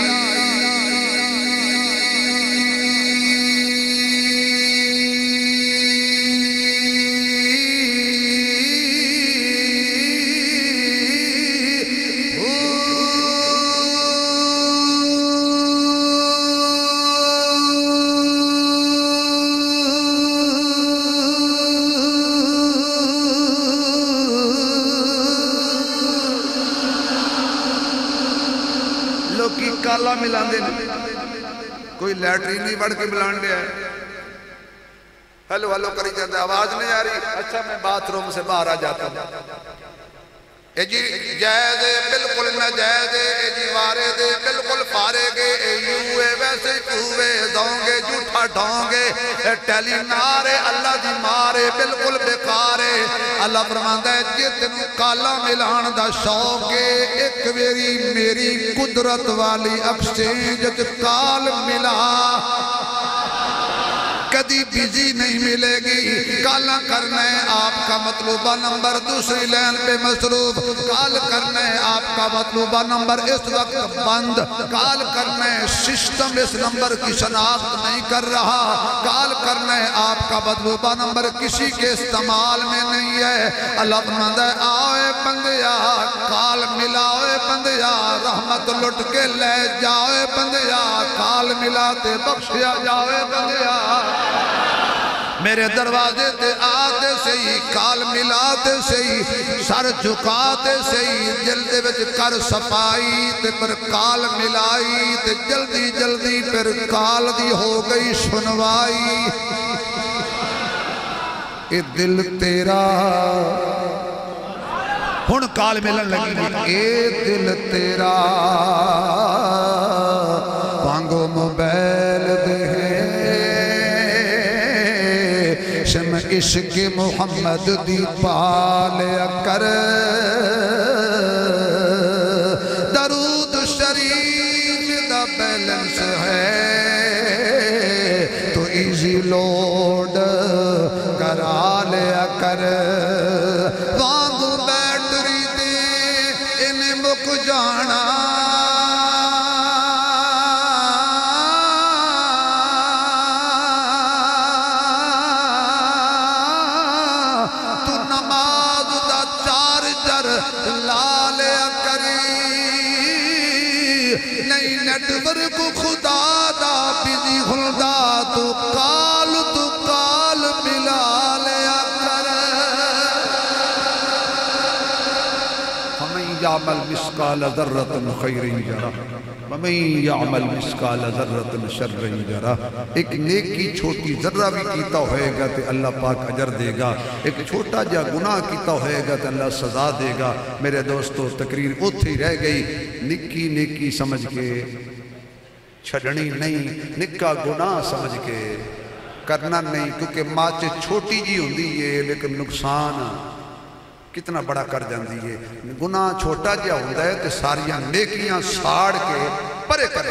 کالا ملان دے کوئی لیٹری نہیں بڑھ کے ملان دے ہے ہلو ہلو کری جاتا ہے آواز نہیں آ رہی اچھا میں بات روم سے باہر آ جاتا ہوں اے جی جائز دے بلکل نہ جائز دے اے جی وارے دے بلکل پارے گے اے یوے ویسے کوئے دونگے جھوٹا ڈھونگے اے ٹیلی نارے اللہ دی مارے بلکل بیکارے اللہ فرماندہ ہے جتن کالا ملان دا شوقے ایک میری قدرت والی اکسچینج کال ملا کدی بیزی نہیں ملے گی کالا کرنا ہے آپ کا مطلوبہ نمبر دوسری لین پہ مصروف کال کرنا ہے آپ کا مطلوبہ نمبر اس وقت بند کال کرنا ہے سسٹم اس نمبر کی شناخت نہیں کر رہا کال کرنا ہے آپ کا مطلوبہ نمبر کسی کے استعمال میں نہیں ہے اللہ فرماتا ہے آئے بندیا کال ملاؤے بندیا رحمت لٹ کے لے جاؤے بندیا کال ملاتے بخشیا جاؤے بندیا میرے دروازے تے آتے سے ہی کال ملاتے سے ہی سر جھکاتے سے ہی جلدے وچ کر صفائی تے پر کال ملائی تے جلدی جلدی پر کال دی ہو گئی سنوائی اے دل تیرا ہن کال ملن لگی اے دل تیرا وانگو موبائل دے شم عشق محمد دی پالیا کر درود شریف دا بیلنس ہے تو ایزی لوڈ کرا لیا کر وانگو بیٹری دے انہیں مک جانا نیٹور کو خدا دا بیزی خلدا تو کال ملا لیا کر فمن یعمل مسقال ذرۃ خیر یرہ ومن یعمل مسقال ذرۃ شر یرہ ایک نیکی چھوٹی ذرہ بھی کیتا ہوئے گا تو اللہ پاک اجر دے گا ایک چھوٹا جا گناہ کیتا ہوئے گا تو اللہ سزا دے گا میرے دوستو تقریر اتھی رہ گئی نکی نیکی سمجھ کے چھڑنی نہیں نکا گناہ سمجھ کے کرنا نہیں کیونکہ ماچے چھوٹی جی ہوندی ہے لیکن نقصان کتنا بڑا کر جاندی ہے گناہ چھوٹا جیا ہوندہ ہے تو ساریاں نیکیاں ساڑ کے پرے کرے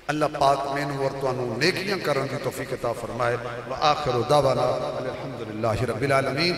اللہ پاک میں نورتوانو نیکیاں کرن کی توفیق عطا فرمائے وآخر دعوانا الحمدللہ رب العالمین